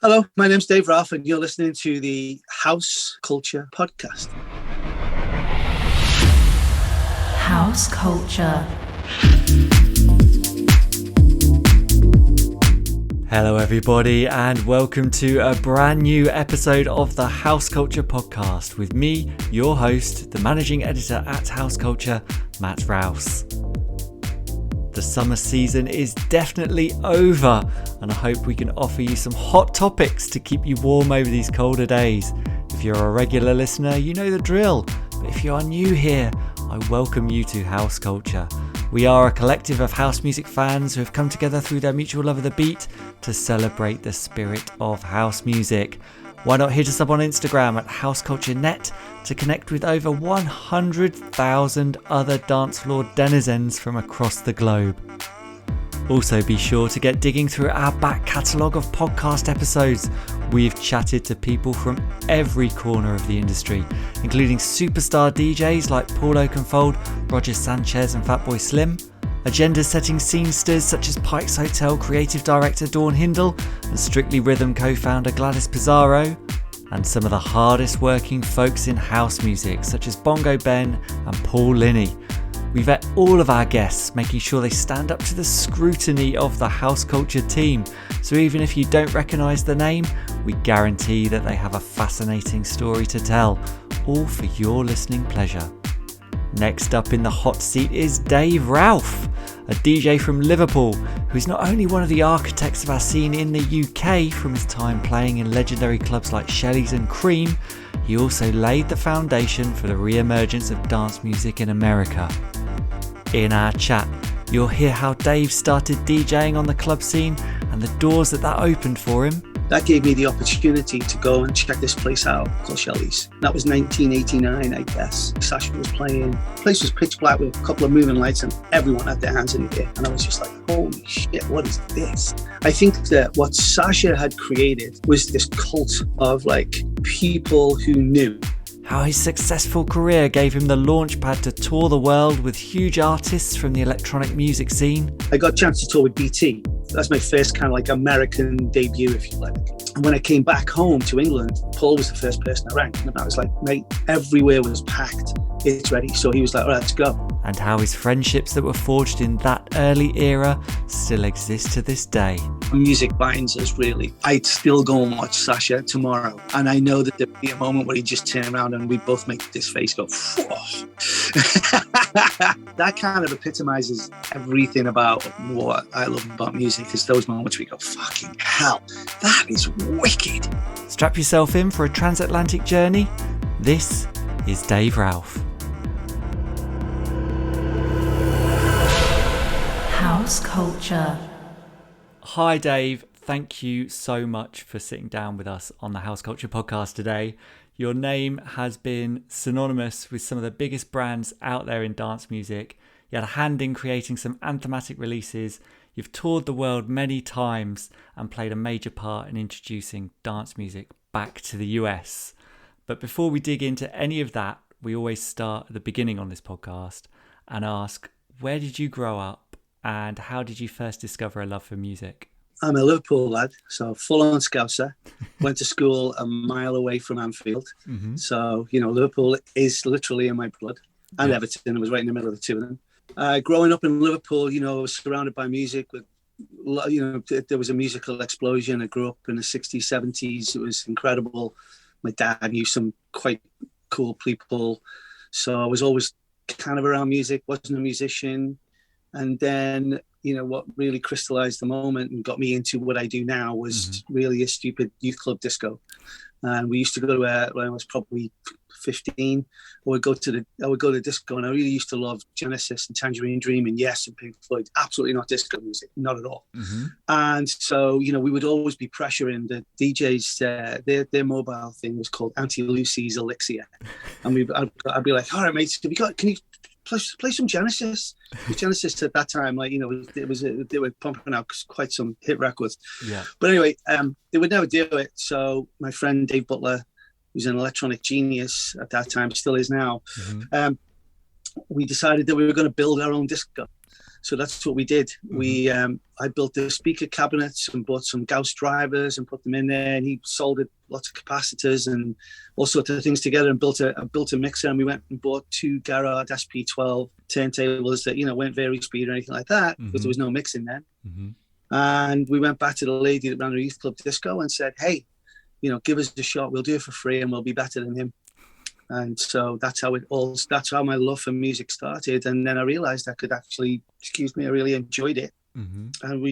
Hello, my name's Dave Ralph, and you're listening to the House Culture Podcast. House Culture. Hello everybody, and welcome to a brand new episode of the House Culture Podcast with me, your host, the managing editor at House Culture, Matt Rouse. The summer season is definitely over, and I hope we can offer you some hot topics to keep you warm over these colder days. If you're a regular listener, you know the drill, but if you are new here, I welcome you to House Culture. We are a collective of house music fans who have come together through their mutual love of the beat to celebrate the spirit of house music. Why not hit us up on Instagram at HouseCultureNet to connect with over 100,000 other dance floor denizens from across the globe. Also be sure to get digging through our back catalogue of podcast episodes. We've chatted to people from every corner of the industry, including superstar DJs like Paul Oakenfold, Roger Sanchez and Fatboy Slim, agenda-setting scenesters such as Pike's Hotel creative director Dawn Hindle and Strictly Rhythm co-founder Gladys Pizarro, and some of the hardest working folks in house music such as Bongo Ben and Paul Linney. We vet all of our guests, making sure they stand up to the scrutiny of the House Culture team, so even if you don't recognise the name, we guarantee that they have a fascinating story to tell, all for your listening pleasure. Next up in the hot seat is Dave Ralph, a DJ from Liverpool, who's not only one of the architects of our scene in the UK from his time playing in legendary clubs like Shelleys and Cream, he also laid the foundation for the re-emergence of dance music in America. In our chat, you'll hear how Dave started DJing on the club scene and the doors that opened for him. That gave me the opportunity to go and check this place out called Shelleys. That was 1989, I guess. Sasha was playing. The place was pitch black with a couple of moving lights and everyone had their hands in the air. And I was just like, holy shit, what is this? I think that what Sasha had created was this cult of like people who knew. How his successful career gave him the launchpad to tour the world with huge artists from the electronic music scene. I got a chance to tour with BT. That's my first kind of like American debut, if you like. And when I came back home to England, Paul was the first person I rang. And I was like, mate, everywhere was packed. It's ready. So he was like, all right, let's go. And how his friendships that were forged in that early era still exist to this day. Music binds us, really. I'd still go and watch Sasha tomorrow. And I know that there'd be a moment where he'd just turn around and we'd both make this face go, That kind of epitomizes everything about what I love about music, is those moments we go, fucking hell, that is wicked. Strap yourself in for a transatlantic journey. This is Dave Ralph. House Culture. Hi Dave, thank you so much for sitting down with us on the House Culture Podcast today. Your name has been synonymous with some of the biggest brands out there in dance music. You had a hand in creating some anthematic releases. You've toured the world many times and played a major part in introducing dance music back to the US. But before we dig into any of that, we always start at the beginning on this podcast and ask, where did you grow up and how did you first discover a love for music? I'm a Liverpool lad, so full-on Scouser. Went to school a mile away from Anfield. Mm-hmm. So, Liverpool is literally in my blood. And Everton, I was right in the middle of the two of them. Growing up in Liverpool, I was surrounded by music. There was a musical explosion. I grew up in the 60s, 70s. It was incredible. My dad knew some quite cool people. So I was always kind of around music, wasn't a musician. And then, what really crystallized the moment and got me into what I do now was really a stupid youth club disco. And we used to go to when I was probably 15. I would go to disco, and I really used to love Genesis and Tangerine Dream and Yes and Pink Floyd. Absolutely not disco music, not at all. Mm-hmm. And so, we would always be pressuring the DJs. Their mobile thing was called Auntie Lucy's Elixir, and I'd be like, all right, mate, can you play some Genesis? Genesis at that time, they were pumping out quite some hit records. Yeah. But anyway, they would never do it. So my friend Dave Butler, who's an electronic genius at that time, still is now, we decided that we were going to build our own disco. So that's what we did. I built the speaker cabinets and bought some Gauss drivers and put them in there. And he soldered lots of capacitors and all sorts of things together and built a mixer. And we went and bought 2 Garrard SP12 turntables that, weren't very speed or anything like that, because there was no mixing then. And we went back to the lady that ran the youth club disco and said, hey, give us a shot. We'll do it for free and we'll be better than him. And so that's how my love for music started. And then I realized I could actually, I really enjoyed it. And it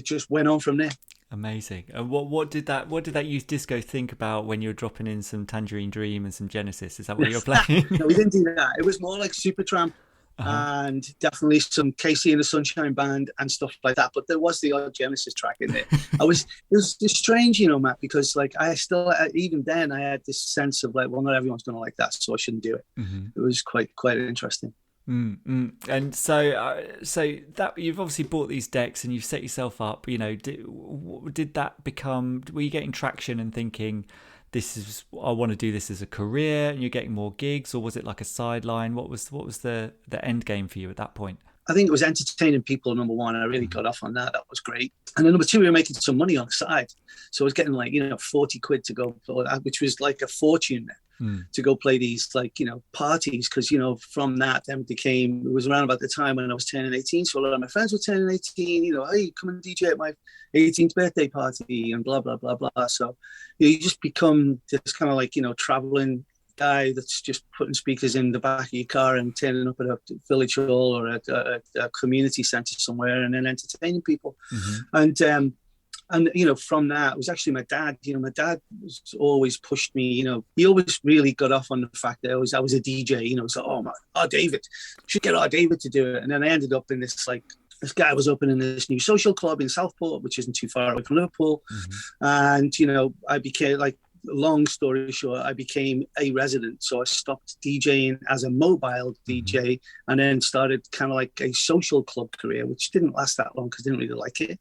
just went on from there. Amazing. And what did that youth disco think about when you were dropping in some Tangerine Dream and some Genesis? Is that what you were playing? No, we didn't do that. It was more like Supertramp. And definitely some Casey and the Sunshine Band and stuff like that. But there was the odd Genesis track in there. It was strange, Matt, because like I still, even then I had this sense of like, well, not everyone's going to like that, so I shouldn't do it. It was quite interesting. And so that you've obviously bought these decks and you've set yourself up, did that become, were you getting traction and thinking, I want to do this as a career, and you're getting more gigs, or was it like a sideline? What was the end game for you at that point? I think it was entertaining people, number one, and I really got off on that. That was great. And then number two, we were making some money on the side. So I was getting like, 40 quid to go, which was like a fortune to go play these parties. Because, from that, then it was around about the time when I was turning 18. So a lot of my friends were turning 18, hey, come and DJ at my 18th birthday party and blah, blah, blah, blah. So you just become this kind of like, traveling guy that's just putting speakers in the back of your car and turning up at a village hall or at a community centre somewhere and then entertaining people. And from that, it was actually my dad. My dad was always pushed me. He always really got off on the fact that I was a DJ. So David, should get our David to do it. And then I ended up in this guy was opening this new social club in Southport, which isn't too far away from Liverpool. And I became long story short, I became a resident. So I stopped DJing as a mobile DJ and then started kind of like a social club career, which didn't last that long because I didn't really like it.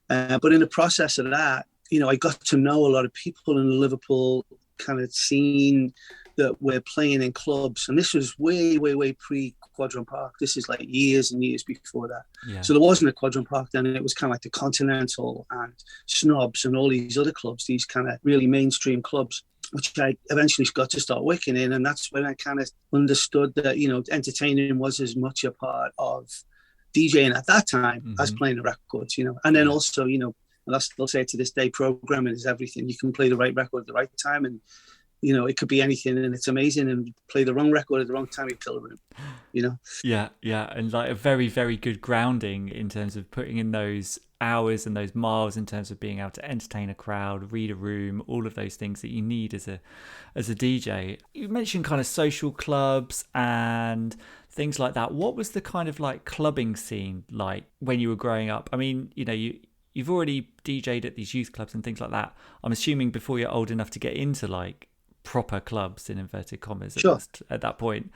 But in the process of that, I got to know a lot of people in the Liverpool kind of scene that were playing in clubs. And this was way, way, way pre-Quadrant Park. This is like years and years before that. Yeah. So there wasn't a Quadrant Park then. It was kind of like the Continental and Snobs and all these other clubs, these kind of really mainstream clubs, which I eventually got to start working in. And that's when I kind of understood that, entertaining was as much a part of DJing at that time as playing the records, And then also, and I still say to this day, programming is everything. You can play the right record at the right time and, it could be anything and it's amazing, and play the wrong record at the wrong time, you kill the room, Yeah. And like a very, very good grounding in terms of putting in those hours and those miles in terms of being able to entertain a crowd, read a room, all of those things that you need as a DJ. You mentioned kind of social clubs and things like that. What was the kind of like clubbing scene like when you were growing up? I mean, you've already DJ'd at these youth clubs and things like that. I'm assuming before you're old enough to get into like proper clubs in inverted commas at that point.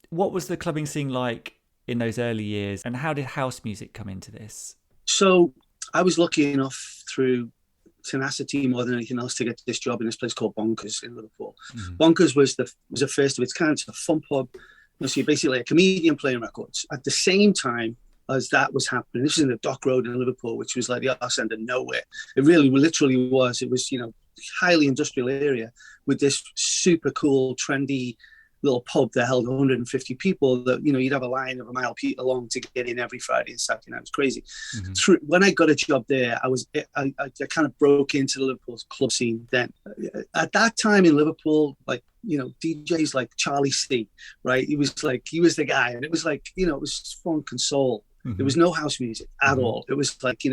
What was the clubbing scene like in those early years, and how did house music come into this? So I was lucky enough through tenacity more than anything else to get this job in this place called Bonkers in Liverpool. Bonkers was the first of its kind. It's a fun pub. So you're basically a comedian playing records. At the same time as that was happening, this was in the Dock Road in Liverpool, which was like the arse end of nowhere. It really literally was. It was, highly industrial area with this super cool, trendy little pub that held 150 people that, you'd have a line of a mile long to get in every Friday and Saturday night. It was crazy. When I got a job there, I kind of broke into the Liverpool club scene then. At that time in Liverpool, like, DJs like Charlie C, right? He was the guy. And it was like, it was funk and soul. There was no house music at all. It was like,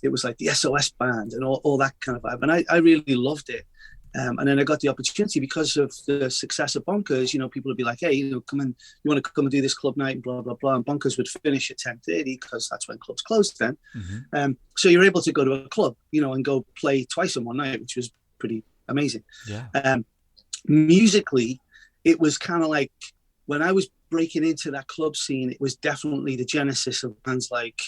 it was like the SOS band and all that kind of vibe. And I really loved it. And then I got the opportunity because of the success of Bonkers. People would be like, hey, come in, you want to come and do this club night and blah, blah, blah. And Bonkers would finish at 10:30 because that's when clubs closed then. So you're able to go to a club, and go play twice in one night, which was pretty amazing. Yeah. Musically, it was kind of like when I was breaking into that club scene, it was definitely the genesis of bands like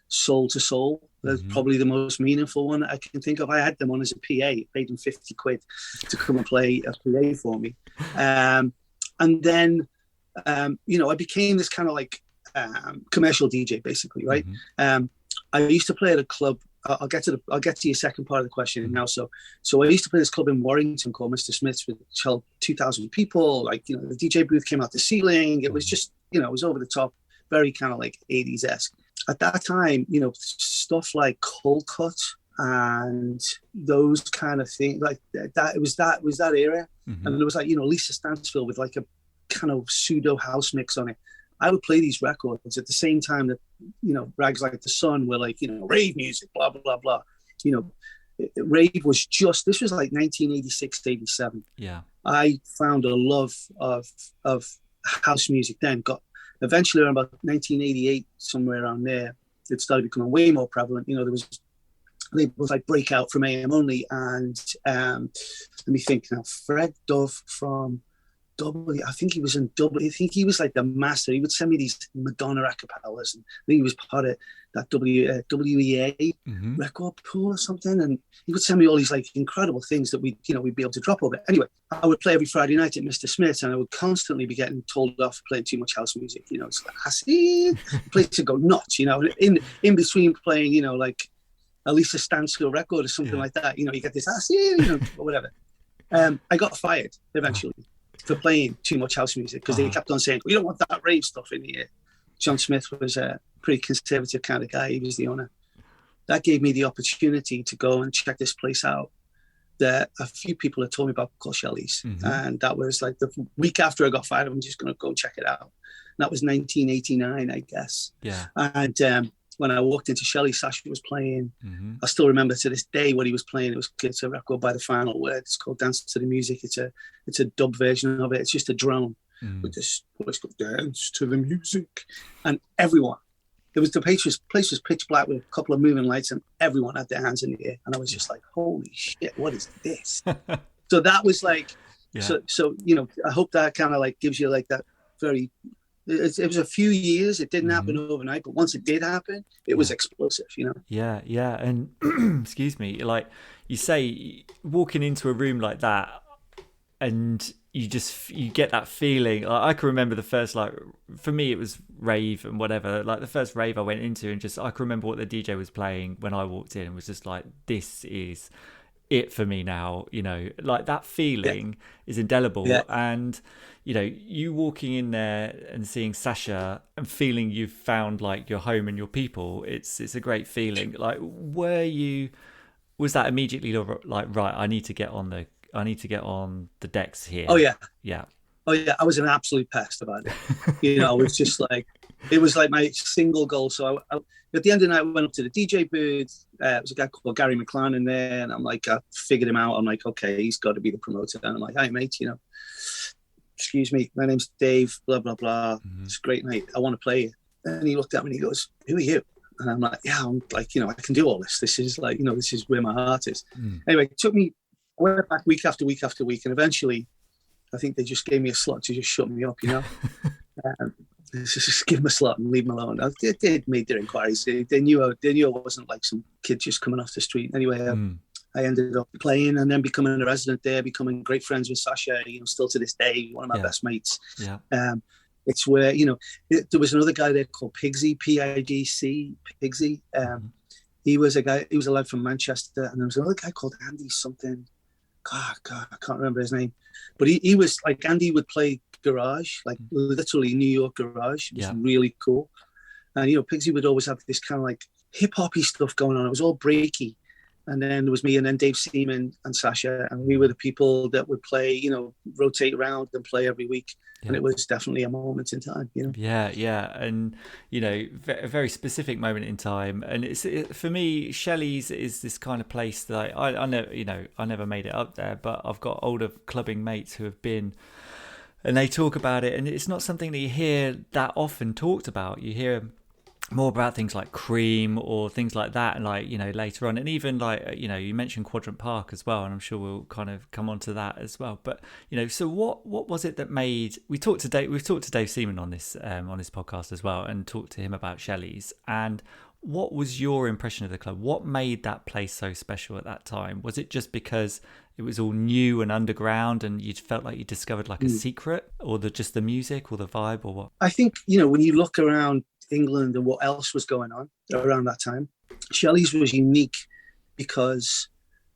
Soul to Soul. That's probably the most meaningful one I can think of. I had them on as a PA, paid them 50 quid to come and play a PA for me. And then, I became this kind of like commercial DJ, basically, right? I used to play at a club. I'll get to your second part of the question now. So I used to play this club in Warrington called Mr. Smith's, which held 2,000 people. Like, you know, the DJ booth came out the ceiling. It was just, you know, it was over the top, very kind of like 80s-esque. At that time, you know, stuff like Cold Cut and those kind of things, like that, it was that era. And there was like, you know, Lisa Stansfield with like a kind of pseudo house mix on it. I would play these records at the same time that, you know, rags like the sun were like, you know, rave music, blah, blah, blah, blah. You know, rave was just, this was like 1986 to 87. Yeah. I found a love of house music then. Eventually around about 1988, somewhere around there, it started becoming way more prevalent. You know, there was labels like Breakout from AM Only and let me think now, Fred Dove from I think he was in W. I think he was like the master. He would send me these Madonna acapellas, and I think he was part of that WEA record pool or something. And he would send me all these like incredible things that we'd be able to drop over. Anyway, I would play every Friday night at Mr. Smith's, and I would constantly be getting told off for playing too much house music. You know, it's like, I see, the place would go nuts. You know, in between playing, you know, like a Lisa Stansfield record or something like that. You know, you get this, I see, you know, or whatever. I got fired eventually for playing too much house music because they kept on saying, we don't want that rave stuff in here. John Smith was a pretty conservative kind of guy. He was the owner. That gave me the opportunity to go and check this place out that a few people had told me about, called Shelleys. And that was like the week after I got fired, I'm just going to go check it out. And that was 1989, I guess. Yeah. And when I walked into Shelleys, Sasha was playing. I still remember to this day what he was playing. It's a record by The Final Word. It's called Dance to the Music. It's a dub version of it. It's just a drone with this voice called Dance to the Music. And everyone, the place was pitch black with a couple of moving lights, and everyone had their hands in the air. And I was just like, holy shit, what is this? So that was like, so you know, I hope that kind of like gives you like that very. It was a few years. It didn't happen overnight, but once it did happen, it was explosive, you know? Yeah. And excuse me, like you say, walking into a room like that and you get that feeling. Like, I can remember the first, like, for me, it was rave and whatever. Like the first rave I went into, and I can remember what the DJ was playing when I walked in, and was just like, this is it for me now, you know, like that feeling is indelible. And you know, you walking in there and seeing Sasha and feeling you've found like your home and your people, it's a great feeling. Like, was that immediately like, right, I need to get on the decks here? Oh yeah I was an absolute pest about it. You know, it's just like, it was like my single goal. So I at the end of the night, I went up to the DJ booth. It was a guy called Gary McLaren in there, and I'm like, I figured him out. I'm like, okay, he's got to be the promoter. And I'm like, hi mate, you know, excuse me, my name's Dave, blah blah blah. It's a great night, I want to play you. And he looked at me and he goes, who are you? And I'm like, yeah, I'm like, you know, I can do all this. This is like, you know, this is where my heart is. Anyway, it took me, I went back week after week after week, and eventually I think they just gave me a slot to just shut me up, you know. Just give them a slot and leave them alone. They made their inquiries. They knew I wasn't like some kid just coming off the street. Anyway, I ended up playing and then becoming a resident there, becoming great friends with Sasha, you know, still to this day, one of my best mates. It's where, you know, there was another guy there called Pigsy, Pigc, Pigsy. He was a lad from Manchester, and there was another guy called Andy something. God, I can't remember his name. But he was like, Andy would play garage, like literally New York garage. It was really cool. And, you know, Pigsy would always have this kind of like hip-hoppy stuff going on. It was all breaky. And then there was me and then Dave Seaman and Sasha, and we were the people that would play, you know, rotate around and play every week. And it was definitely a moment in time, you know. Yeah. And, you know, a very specific moment in time. And for me, Shelleys is this kind of place that I never, you know, I never made it up there, but I've got older clubbing mates who have been, and they talk about it. And it's not something that you hear that often talked about. You hear more about things like Cream or things like that, and like, you know, later on, and even like, you know, you mentioned Quadrant Park as well, and I'm sure we'll kind of come on to that as well. But, you know, so what was it that made, we've talked to Dave Seaman on this podcast as well, and talked to him about Shelleys, and What was your impression of the club? What made that place so special at that time? Was it just because it was all new and underground and you felt like you discovered like a secret, or just the music or the vibe, or what? I think, you know, when you look around England and what else was going on around that time, Shelleys was unique because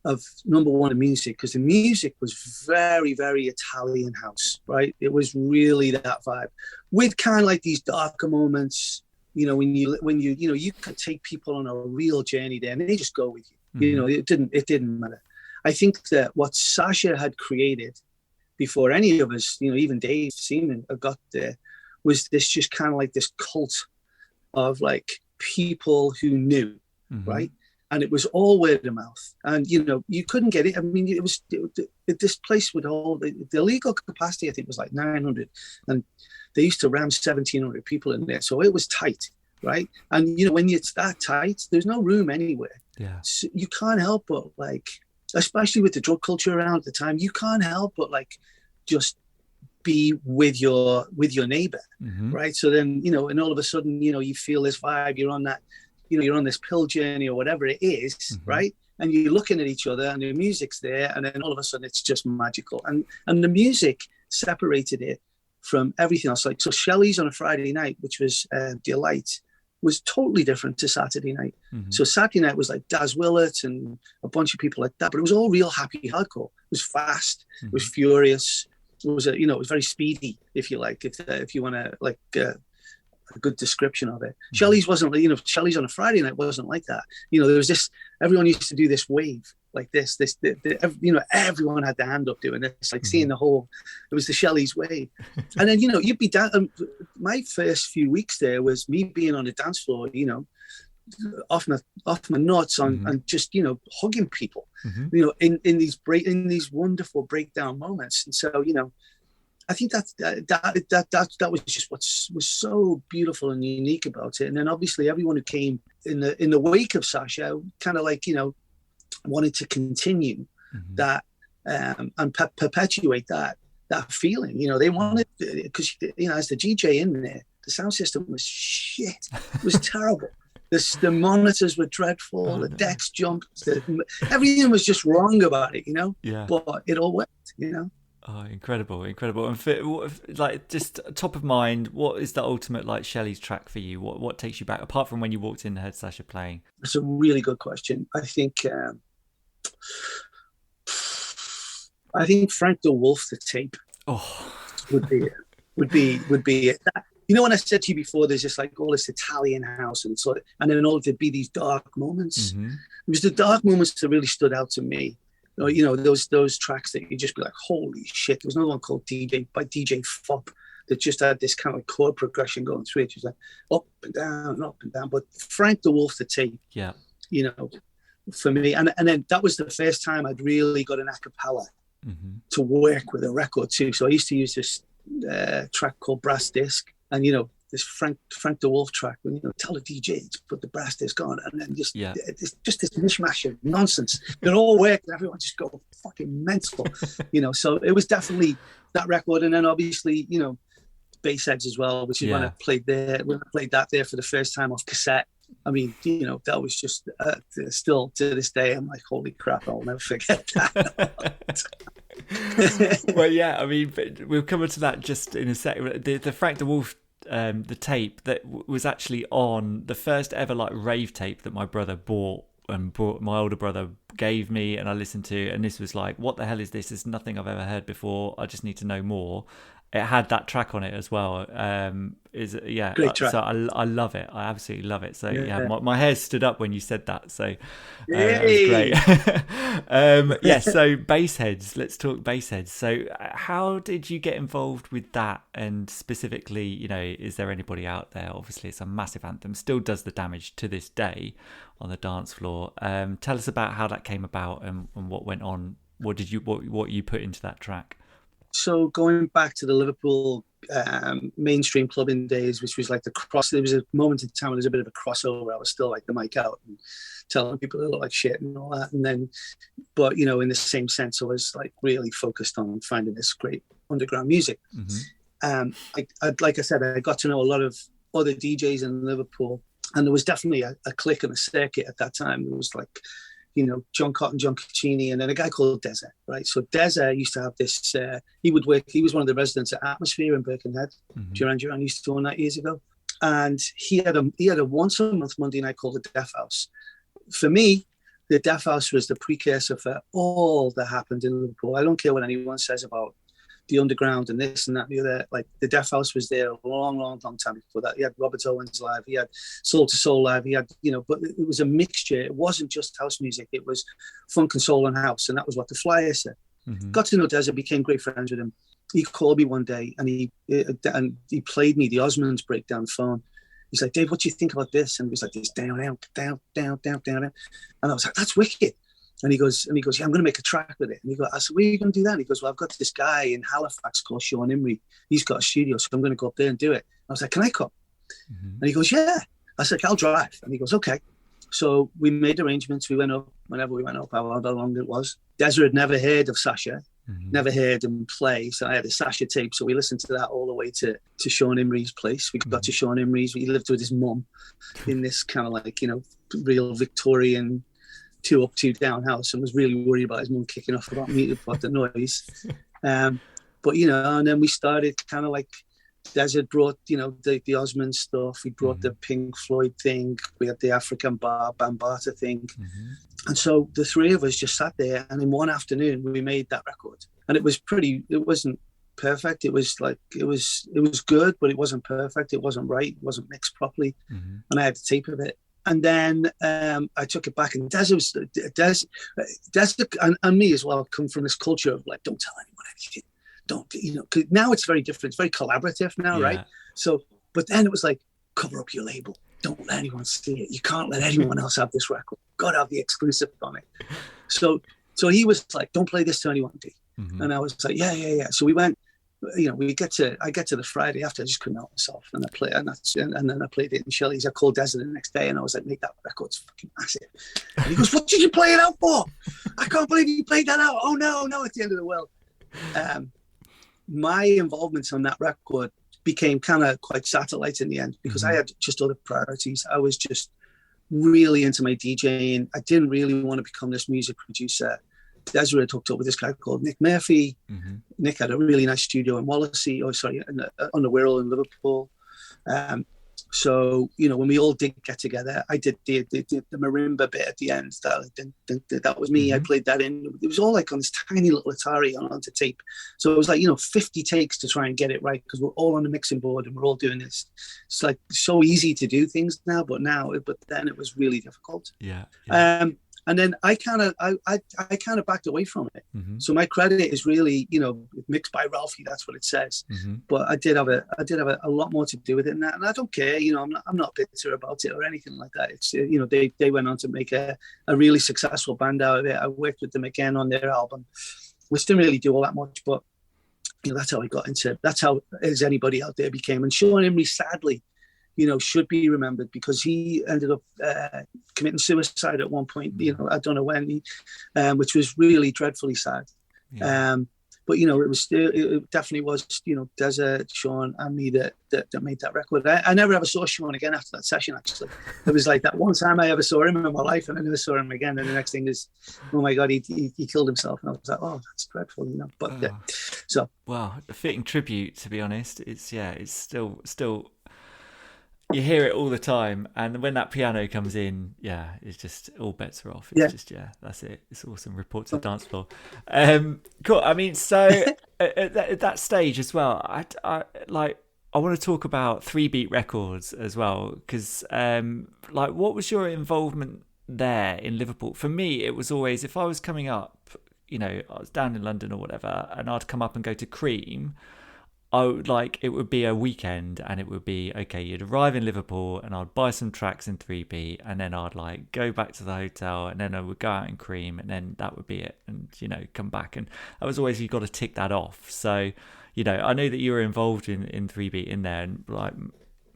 of, number one, the music, because the music was very, very Italian house, right? It was really that vibe with kind of like these darker moments. You know, when you you could take people on a real journey there, and they just go with you. Mm-hmm. You know, it didn't matter. I think that what Sasha had created before any of us, you know, even Dave Seaman got there, was this just kind of like this cult of like people who knew, right? And it was all word of mouth, and you know, you couldn't get it. I mean, this place would hold the legal capacity. I think was like 900, and they used to ram 1,700 people in there, so it was tight, right? And you know, when it's that tight, there's no room anywhere. Yeah, so you can't help but like, especially with the drug culture around at the time, you can't help but like just be with your neighbor, right? So then, you know, and all of a sudden, you know, you feel this vibe. You're on that, you know, you're on this pill journey or whatever it is, right? And you're looking at each other, and the music's there, and then all of a sudden, it's just magical. And the music separated it from everything else. Like, so Shelleys on a Friday night, which was Delight, was totally different to Saturday night. So Saturday night was like Daz Willett and a bunch of people like that, but it was all real happy hardcore. It was fast, it was furious. It was it was very speedy, if you like, if you want to like a good description of it. Shelleys wasn't, you know, Shelleys on a Friday night wasn't like that. You know, there was this, everyone used to do this wave like this, you know, everyone had their hand up doing this, like seeing the whole, it was the Shelleys way. And then, you know, you'd be down, my first few weeks there was me being on the dance floor, you know, off my nuts on and just, you know, hugging people, you know, in these wonderful breakdown moments. And so, you know, I think that was just what was so beautiful and unique about it. And then obviously everyone who came in the wake of Sasha kind of like, you know, wanted to continue that and perpetuate that feeling. You know, they wanted, because, you know, as the DJ in there, the sound system was shit. It was terrible. The monitors were dreadful. The decks jumped. Everything was just wrong about it, you know? Yeah. But it all worked, you know? Oh, incredible. And like, just top of mind, what is the ultimate like Shelleys track for you? What takes you back, apart from when you walked in and heard Sasha playing? That's a really good question. I think Frank the Wolf, the tape, would be it. You know, when I said to you before, there's just like all this Italian house and then all there'd be these dark moments. It was the dark moments that really stood out to me. You know, those tracks that you just be like, holy shit. There was another one called DJ Fop that just had this kind of like chord progression going through it. It was like up and down. But Frank the Wolf, the tape, you know, for me. And then that was the first time I'd really got an a cappella to work with a record too. So I used to use this track called Brass Disc. And, you know, this Frank the Wolf track, when, you know, tell the DJ to put the brass disc on, and then just this mishmash of nonsense. It all worked, and everyone just go fucking mental, you know. So it was definitely that record, and then obviously, you know, Bassheads as well, which is when I played that there for the first time off cassette. I mean, you know, that was just still to this day, I'm like, holy crap, I'll never forget that. Well, yeah, I mean, we'll come to that just in a sec. The Frank the Wolf, the tape that was actually on the first ever like rave tape that my brother bought my older brother gave me, and I listened to, and this was like, what the hell is this? It's nothing I've ever heard before. I just need to know more. It had that track on it as well. Great track. So I love it. I absolutely love it. So my hair stood up when you said that. So that was great. So Bassheads. Let's talk Bassheads. So how did you get involved with that? And specifically, you know, is there anybody out there? Obviously, it's a massive anthem. Still does the damage to this day on the dance floor. Tell us about how that came about and what went on. What you put into that track? So going back to the Liverpool mainstream clubbing days, which was like there was a moment in time when there was a bit of a crossover. I was still like the mic out and telling people they look like shit and all that. And then, but, you know, in the same sense, I was like really focused on finding this great underground music. Like I said, I got to know a lot of other DJs in Liverpool And there was definitely a clique and a circuit at that time. There was like, you know, John Cotton, John Caccini, and then a guy called Deza, right? So Deza used to have this, he was one of the residents at Atmosphere in Birkenhead. Duran Duran used to own that years ago. And he had a once a month Monday night called the Deaf House. For me, the Deaf House was the precursor for all that happened in Liverpool. I don't care what anyone says about the underground and this and that and the other. Like, the Deaf House was there a long time before that. He had Robert Owens live, he had Soul to Soul live, he had, you know, but it was a mixture. It wasn't just house music, it was funk and soul and house, and that was what the flyer said. Got to know Deza, became great friends with him. He called me one day and he played me the Osmonds breakdown phone. He's like, Dave, what do you think about this? And it was like this down. And I was like, that's wicked. And he goes, yeah, I'm going to make a track with it. And I said, where are you going to do that? And he goes, well, I've got this guy in Halifax called Sean Imrie. He's got a studio, so I'm going to go up there and do it. I was like, can I come? And he goes, yeah. I said, I'll drive. And he goes, okay. So we made arrangements. We went up whenever we went up, however long it was. Desiree had never heard of Sasha, never heard him play. So I had a Sasha tape. So we listened to that all the way to Sean Imrie's place. We got to Sean Imrie's. He lived with his mum in this kind of like, you know, real Victorian 2 up, 2 down house, and was really worried about his mum kicking off about the noise. But, you know, and then we started kind of like, Desert brought, you know, the Osmond stuff. We brought the Pink Floyd thing. We had the African Bambata thing. And so the three of us just sat there, and in one afternoon we made that record. And it wasn't perfect. It was good, but it wasn't perfect. It wasn't right. It wasn't mixed properly. And I had the tape of it. And then I took it back, and Des and me as well come from this culture of like, don't tell anyone anything. Don't, you know, 'cause now it's very different. It's very collaborative now, right? So, but then it was like, cover up your label. Don't let anyone see it. You can't let anyone else have this record. Got to have the exclusive on it. So he was like, don't play this to anyone, D. And I was like, yeah. So we went. You know, I get to the Friday after, I just couldn't help myself, and I played, and then I played it in Shelleys. I called Desert the next day, and I was like, mate, that record's fucking massive. And he goes, what did you play it out for? I can't believe you played that out. Oh no, it's the end of the world. My involvement on that record became kind of quite satellite in the end, because I had just other priorities. I was just really into my DJing. I didn't really want to become this music producer. Desiree had hooked up with this guy called Nick Murphy. Nick had a really nice studio in Wallasey, on the Wirral in Liverpool. So, you know, when we all did get together, I did the marimba bit at the end. That was me. I played that in. It was all like on this tiny little Atari onto tape. So it was like, you know, 50 takes to try and get it right, because we're all on the mixing board and we're all doing this. It's like so easy to do things now, but then it was really difficult. Yeah. And then I kind of backed away from it. So my credit is really, you know, mixed by Ralphie. That's what it says. But I did have a lot more to do with it than that, and I don't care. You know, I'm not bitter about it or anything like that. It's, you know, they went on to make a really successful band out of it. I worked with them again on their album, which didn't really do all that much, but you know, that's how I got into it. That's how As Anybody Out There became. And Sean Imrie, sadly, you know, should be remembered, because he ended up committing suicide at one point. You know, I don't know when, which was really dreadfully sad. But you know, it definitely was, you know, Desert, Sean, and me that made that record. I never ever saw Sean again after that session. Actually, it was like that one time I ever saw him in my life, and I never saw him again. And the next thing is, oh my God, he killed himself, and I was like, oh, that's dreadful, you know. But so, wow, a fitting tribute, to be honest. It's still. You hear it all the time, and when that piano comes in, it's just all bets are off. It's just that's it. It's awesome. Report to the dance floor. Cool. I mean, so at that stage as well, I want to talk about 3-beat records as well, because what was your involvement there in Liverpool? For me, it was always, if I was coming up, you know, I was down in London or whatever, and I'd come up and go to Cream. It would be a weekend, and it would be, okay, you'd arrive in Liverpool and I'd buy some tracks in 3-beat, and then I'd like go back to the hotel, and then I would go out in Cream, and then that would be it, and, you know, come back. And that was always, you got to tick that off. So, you know, I know that you were involved in 3-beat in there, and like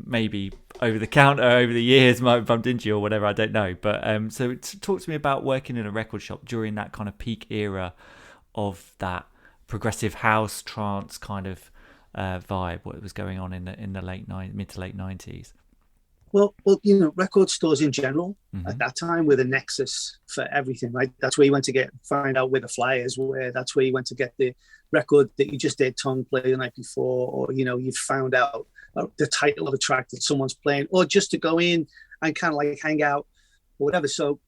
maybe over the counter over the years might have bumped into you or whatever, I don't know. But so talk to me about working in a record shop during that kind of peak era of that progressive house trance kind of vibe, what was going on in the mid to late 90s. record stores in general at that time were the nexus for everything, right? That's where you went to find out where the flyers were. That's where you went to get the record that you just did tongue play the night before, or, you found out the title of a track that someone's playing, or just to go in and kind of like hang out or whatever. So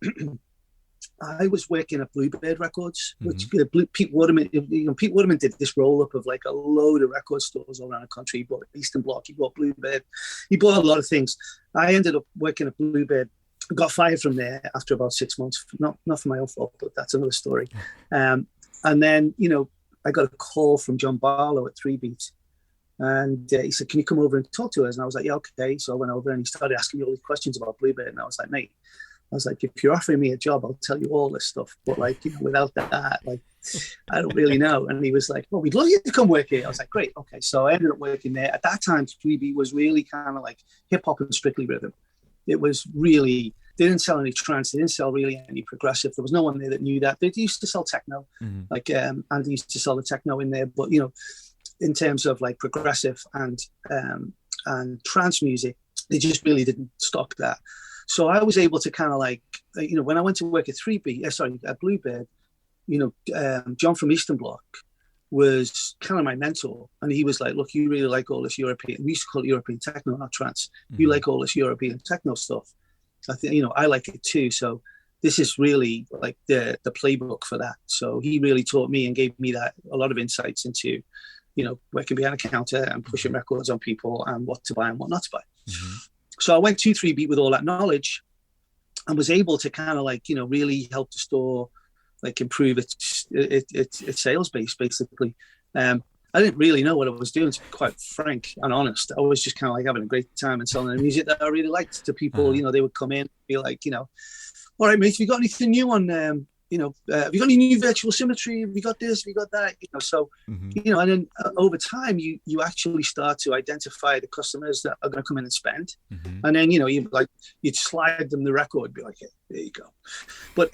I was working at Bluebird Records, which Pete Waterman, Pete Waterman did this roll up of like a load of record stores all around the country. He bought Eastern Bloc, he bought Bluebird, he bought a lot of things. I ended up working at Bluebird, got fired from there after about 6 months. Not for my own fault, but that's another story. And then, I got a call from John Barlow at 3 Beat. And he said, "Can you come over and talk to us?" And I was like, "Yeah, okay." So I went over and he started asking me all these questions about Bluebird. And I was like, "Mate," I was like, "if you're offering me a job, I'll tell you all this stuff. But like, without that, like, I don't really know." And he was like, "Well, we'd love you to come work here." I was like, "Great, okay." So I ended up working there. At that time, 3B was really kind of like hip hop and strictly rhythm. It was really, they didn't sell any trance. They didn't sell really any progressive. There was no one there that knew that. They used to sell techno, like Andy used to sell the techno in there. But in terms of like progressive and trance music, they just really didn't stock that. So I was able to kind of like, when I went to work at at Bluebird, John from Eastern Bloc was kind of my mentor. And he was like, "Look, you really like all this European," we used to call it European techno, not trance. "You like all this European techno stuff. I think, I like it too. So this is really like the playbook for that." So he really taught me and gave me a lot of insights into, working behind a counter and pushing records on people and what to buy and what not to buy. So I went to 3 Beat with all that knowledge and was able to kind of like, really help the store, like improve its sales base, basically. I didn't really know what I was doing, to be quite frank and honest. I was just kind of like having a great time and selling the music that I really liked to people. They would come in and be like, "All right, mate, have you got anything new on, have you got any new virtual symmetry? Have you got this? Have you got that?" And then over time, you actually start to identify the customers that are going to come in and spend. And then, you'd slide them the record, be like, "Hey, there you go." But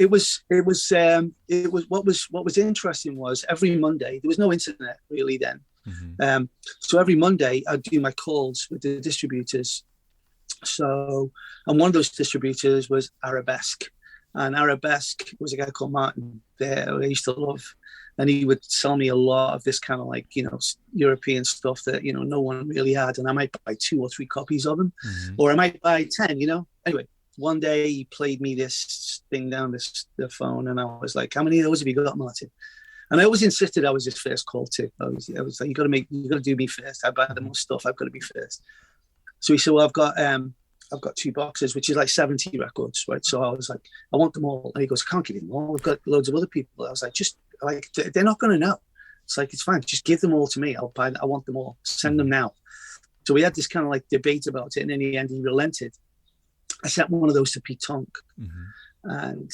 what was interesting was every Monday, there was no internet really then. So every Monday I'd do my calls with the distributors. And one of those distributors was Arabesque. And Arabesque was a guy called Martin there who I used to love. And he would sell me a lot of this kind of like, European stuff that, no one really had. And I might buy 2 or 3 copies of them, or I might buy 10, Anyway, one day he played me this thing down the phone. And I was like, "How many of those have you got, Martin?" And I always insisted I was his first call too. I was like, you got to do me first. I buy the most stuff. I've got to be first. So he said, "Well, I've got 2 boxes, which is like 70 records, right?" So I was like, "I want them all." And he goes, "I can't give you them all. We've got loads of other people." I was like, they're not going to know. It's like, it's fine. Just give them all to me. I'll buy them. I want them all. Send them now. So we had this kind of like debate about it. And in the end, he relented. I sent one of those to Pete Tonk. And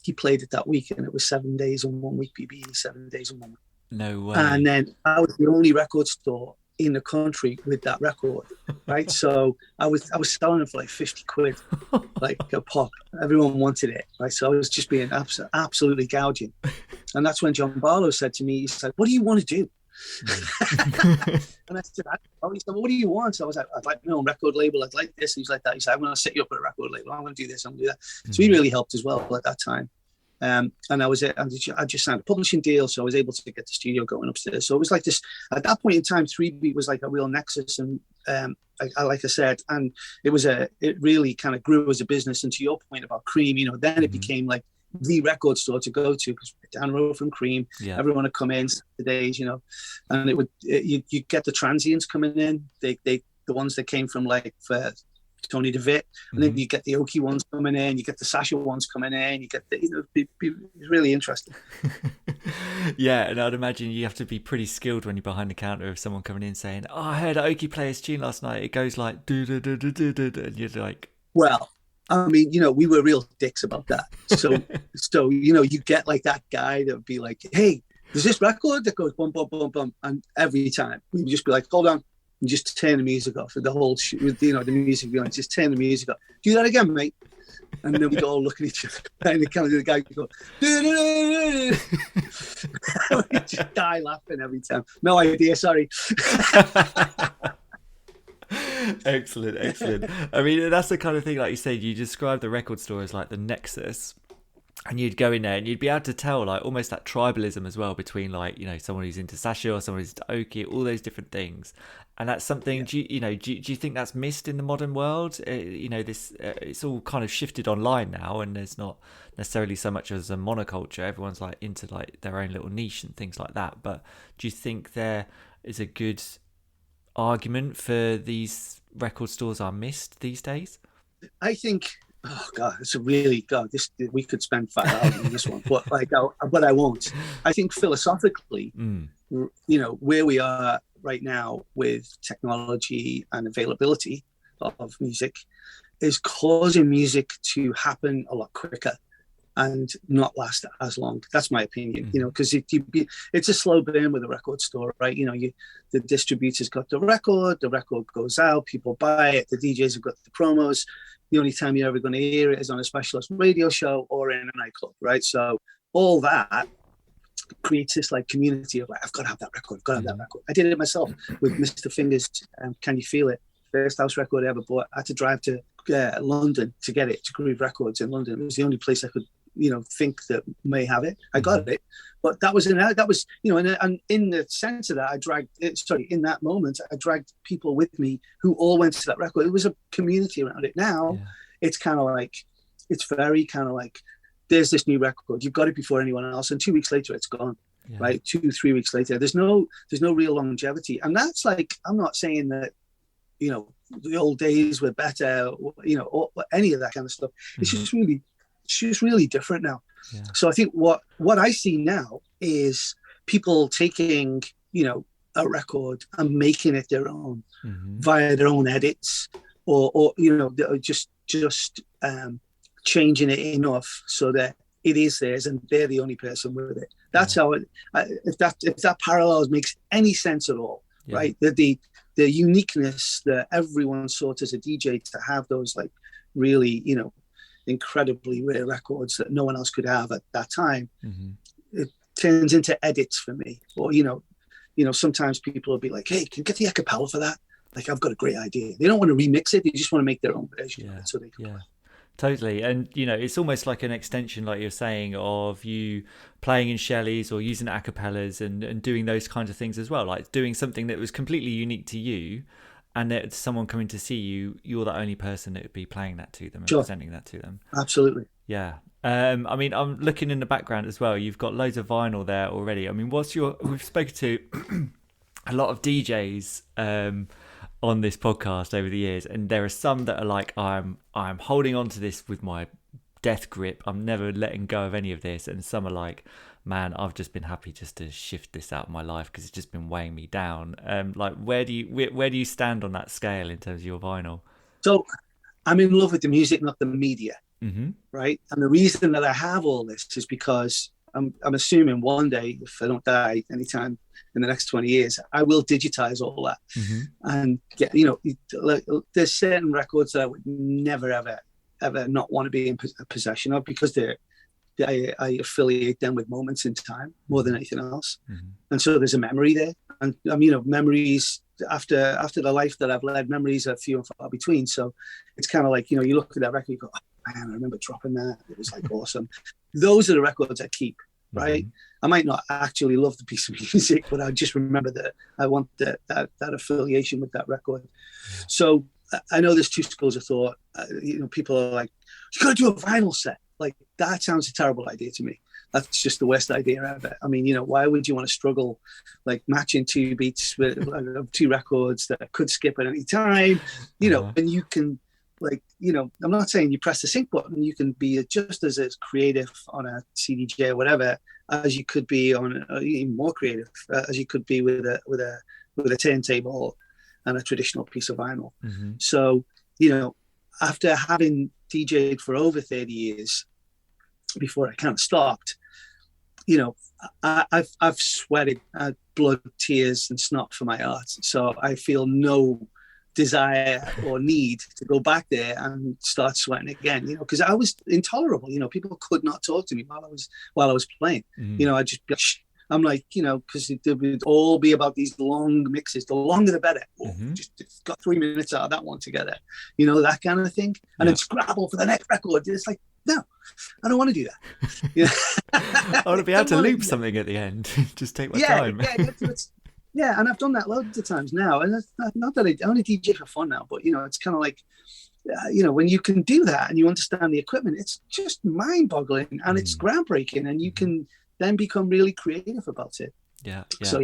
he played it that week. And it was 7 days and 1 week PB, 7 days and 1 week. No way. And then I was the only record store in the country with that record, right? So I was selling it for like 50 quid, like a pop. Everyone wanted it, right? So I was just being absolutely gouging. And that's when John Barlow said to me, he's like, "What do you want to do?" And I said, "He said, "What do you want?" So I was like, "I'd like my own record label. I'd like this." He's like that. He said, "I'm going to set you up with a record label. I'm going to do this. I'm going to do that." So he really helped as well at that time. And I just signed a publishing deal, so I was able to get the studio going upstairs. So it was like this, at that point in time, 3B was like a real nexus. And like I said, and it really kind of grew as a business. And to your point about Cream, then it became like the record store to go to, because down the road from Cream, everyone would come in Saturdays, and you get the transients coming in, the ones that came from like for Tony DeVitt, and then you get the Oki ones coming in, you get the Sasha ones coming in, you get the, it's really interesting. Yeah, and I'd imagine you have to be pretty skilled when you're behind the counter of someone coming in saying, "Oh, I heard Oki play his tune last night. It goes like do do do do do do," and you're like, well, I mean, we were real dicks about that. So you get like that guy that would be like, "Hey, there's this record that goes bum bum bum bum," and every time we would just be like, "Hold on." And just turn the music off. The whole, the music behind, just turn the music off. "Do that again, mate." And then we'd all look at each other. And the guy would go, we'd just die laughing every time. "No idea, sorry." Excellent. I mean, that's the kind of thing, like you said, you describe the record store as like the nexus. And you'd go in there and you'd be able to tell like almost that tribalism as well between like, you know, someone who's into Sasha or someone who's into Oki, all those different things. And that's something, do you think that's missed in the modern world? You know, this it's all kind of shifted online now, and there's not necessarily so much as a monoculture. Everyone's like into like their own little niche and things like that. But do you think there is a good argument for these record stores are missed these days? I think, oh God, it's a really, God, we could spend 5 hours on this one, but but I won't. I think philosophically, you know, where we are right now with technology and availability of music is causing music to happen a lot quicker and not last as long. That's my opinion, you know, because it's a slow burn with a record store, right? You know, the distributors got the record goes out, people buy it, the DJs have got the promos. The only time you're ever going to hear it is on a specialist radio show or in a nightclub, right? So all that creates this like community of like, I've got to have that record, I did it myself with Mr. Fingers, Can You Feel It? First house record I ever bought. I had to drive to London to get it, to Groove Records in London. It was the only place I could, you know, think that may have it. I got it, but that was, you know, and in the sense of that, in that moment, I dragged people with me who all went to that record. It was a community around it. Now, it's kind of like, it's very kind of like, there's this new record, you've got it before anyone else, and 2 weeks later, it's gone. Right, 2-3 weeks later, there's no real longevity, and that's like, I'm not saying that, you know, the old days were better, you know, or any of that kind of stuff. It's just really different now. So I think what I see now is people taking, you know, a record and making it their own via their own edits, or you know, just changing it enough so that it is theirs and they're the only person with it. That's how if that parallels makes any sense at all, right? The uniqueness that everyone sought as a DJ to have those like really, you know, incredibly rare records that no one else could have at that time. It turns into edits for me. Or, you know, sometimes people will be like, hey, can you get the a cappella for that? Like, I've got a great idea. They don't want to remix it. They just want to make their own version of it so they can play. Totally. And, you know, it's almost like an extension, like you're saying, of you playing in Shelleys or using a cappellas and doing those kinds of things as well, like doing something that was completely unique to you, and that someone coming to see you, you're the only person that would be playing that to them and presenting that to them. Absolutely. Yeah. I mean, I'm looking in the background as well. You've got loads of vinyl there already. I mean, we've spoken to a lot of DJs on this podcast over the years, and there are some that are like, I'm holding on to this with my death grip, I'm never letting go of any of this, and some are like, man, I've just been happy just to shift this out of my life because it's just been weighing me down. Like, where do you stand on that scale in terms of your vinyl? So I'm in love with the music, not the media, right? And the reason that I have all this is because I'm assuming one day, if I don't die anytime in the next 20 years, I will digitize all that and get, you know, there's certain records that I would never, ever not want to be in possession of because I affiliate them with moments in time more than anything else. And so there's a memory there. And, you know, memories after the life that I've led, memories are few and far between. So it's kind of like, you know, you look at that record, you go, oh, man, I remember dropping that. It was like awesome. Those are the records I keep. Right, I might not actually love the piece of music, but I just remember that I want that affiliation with that record. So I know there's two schools of thought. You know, people are like, "You got to do a vinyl set." Like, that sounds a terrible idea to me. That's just the worst idea ever. I mean, you know, why would you want to struggle like matching two beats with two records that could skip at any time? You know, and you can. Like, you know, I'm not saying you press the sync button, you can be just as creative on a CDJ or whatever as you could be on even more creative as you could be with a turntable and a traditional piece of vinyl. So, you know, after having DJed for over 30 years before I kind of stopped, you know, I've sweated blood, tears and snot for my art. So I feel no desire or need to go back there and start sweating again, you know, because I was intolerable. You know, people could not talk to me while I was playing. You know, I'm like, because it would all be about these long mixes. The longer the better. Oh, just got 3 minutes out of that one together. That kind of thing. And then scrabble for the next record. It's like, no, I don't want to do that. I want to be able to loop something at the end. Just take my time. Yeah, and I've done that loads of times now. And it's not that I only DJ for fun now, but it's kind of like, when you can do that and you understand the equipment, it's just mind-boggling and it's groundbreaking, and you can then become really creative about it. Yeah. So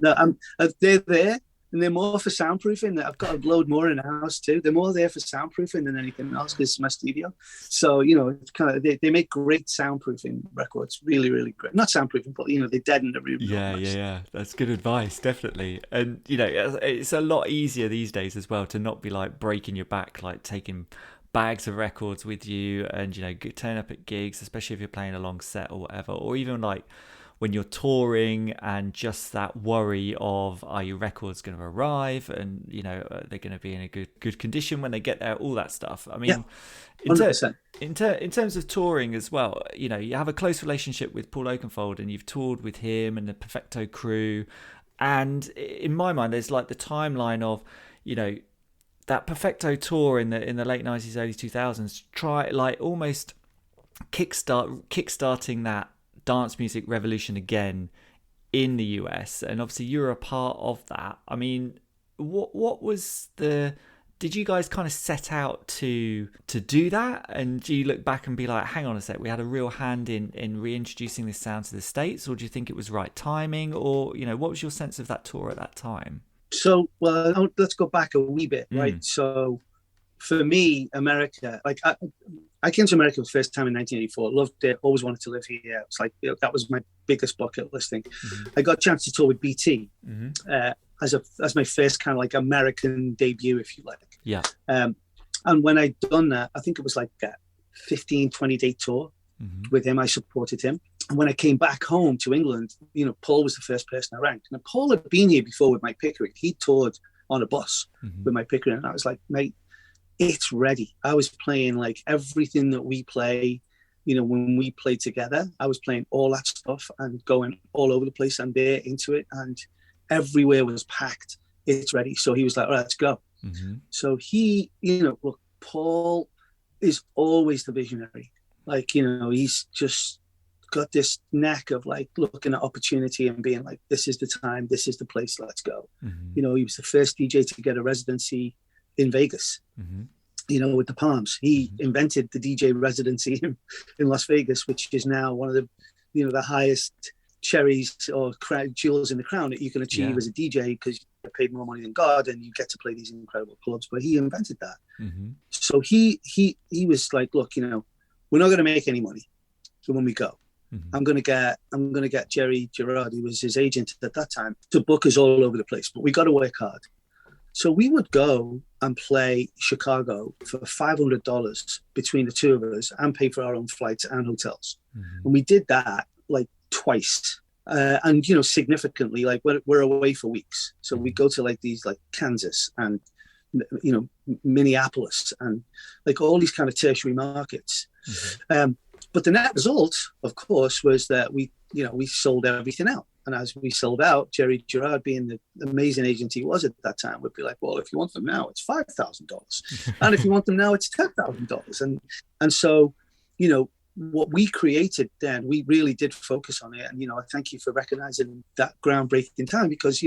no, they're there, and they're more for soundproofing. I've got a load more in the house too. They're more there for soundproofing than anything else because it's my studio. So it's kind of they make great soundproofing records, really, really great. Not soundproofing, but they deaden the room. Yeah. That's good advice, definitely. And it's a lot easier these days as well to not be like breaking your back, like taking bags of records with you and turn up at gigs, especially if you're playing a long set or whatever, or even like when you're touring, and just that worry of, are your records going to arrive, and are they going to be in a good condition when they get there, all that stuff. I mean, in terms of touring as well, you have a close relationship with Paul Oakenfold, and you've toured with him and the Perfecto crew, and in my mind there's like the timeline of that Perfecto tour in the late 90s, early 2000s, try like almost kickstarting that dance music revolution again in the US, and obviously you're a part of that. I mean, what was did you guys kind of set out to do that, and do you look back and be like, hang on a sec, we had a real hand in reintroducing this sound to the States, or do you think it was right timing, or what was your sense of that tour at that time? So, well, let's go back a wee bit, right? So for me, America, like I came to America for the first time in 1984. Loved it. Always wanted to live here. It's like that was my biggest bucket list thing. I got a chance to tour with BT as my first kind of like American debut, if you like. Yeah. And when I'd done that, I think it was like a 15, 20-day tour with him. I supported him. And when I came back home to England, Paul was the first person I ranked. And Paul had been here before with Mike Pickering. He toured on a bus with Mike Pickering. And I was like, mate, it's ready. I was playing like everything that we play, when we played together. I was playing all that stuff and going all over the place, and they're into it, and everywhere was packed. It's ready. So he was like, all right, let's go. So he, look, Paul is always the visionary. Like, he's just got this knack of like looking at opportunity and being like, this is the time, this is the place, let's go. He was the first DJ to get a residency in Vegas, with the Palms. He invented the DJ residency in Las Vegas, which is now one of the, the highest cherries or jewels in the crown that you can achieve as a DJ, because you paid more money than God and you get to play these incredible clubs. But he invented that. So he was like, look, we're not going to make any money. So when we go, I'm going to get Jerry Gerard, who was his agent at that time, to book us all over the place. But we got to work hard. So we would go and play Chicago for $500 between the two of us, and pay for our own flights and hotels. And we did that like twice. And, significantly, like we're away for weeks. So we go to like these like Kansas and, Minneapolis and like all these kind of tertiary markets. But the net result, of course, was that we sold everything out. And as we sold out, Jerry Gerard, being the amazing agent he was at that time, would be like, well, if you want them now, it's $5,000. And if you want them now, it's $10,000. And so, what we created then, we really did focus on it. And, I thank you for recognizing that groundbreaking time, because,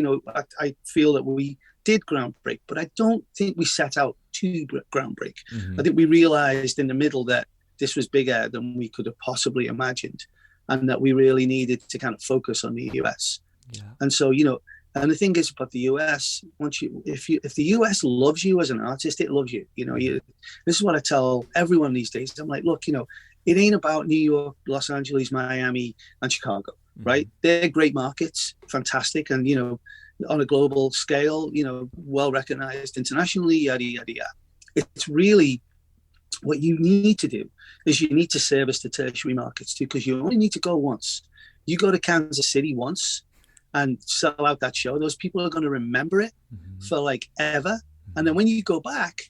I feel that we did groundbreak, but I don't think we set out to groundbreak. I think we realized in the middle that this was bigger than we could have possibly imagined, and that we really needed to kind of focus on the US. And so, and the thing is about the US, if the US loves you as an artist, it loves you. This is what I tell everyone these days. I'm like, look, it ain't about New York, Los Angeles, Miami, and Chicago, right? They're great markets, fantastic, and on a global scale, well recognized internationally, yada yada yada. It's really what you need to do is you need to service the tertiary markets too, because you only need to go once. You go to Kansas City once and sell out that show, those people are going to remember it for like ever. And then when you go back,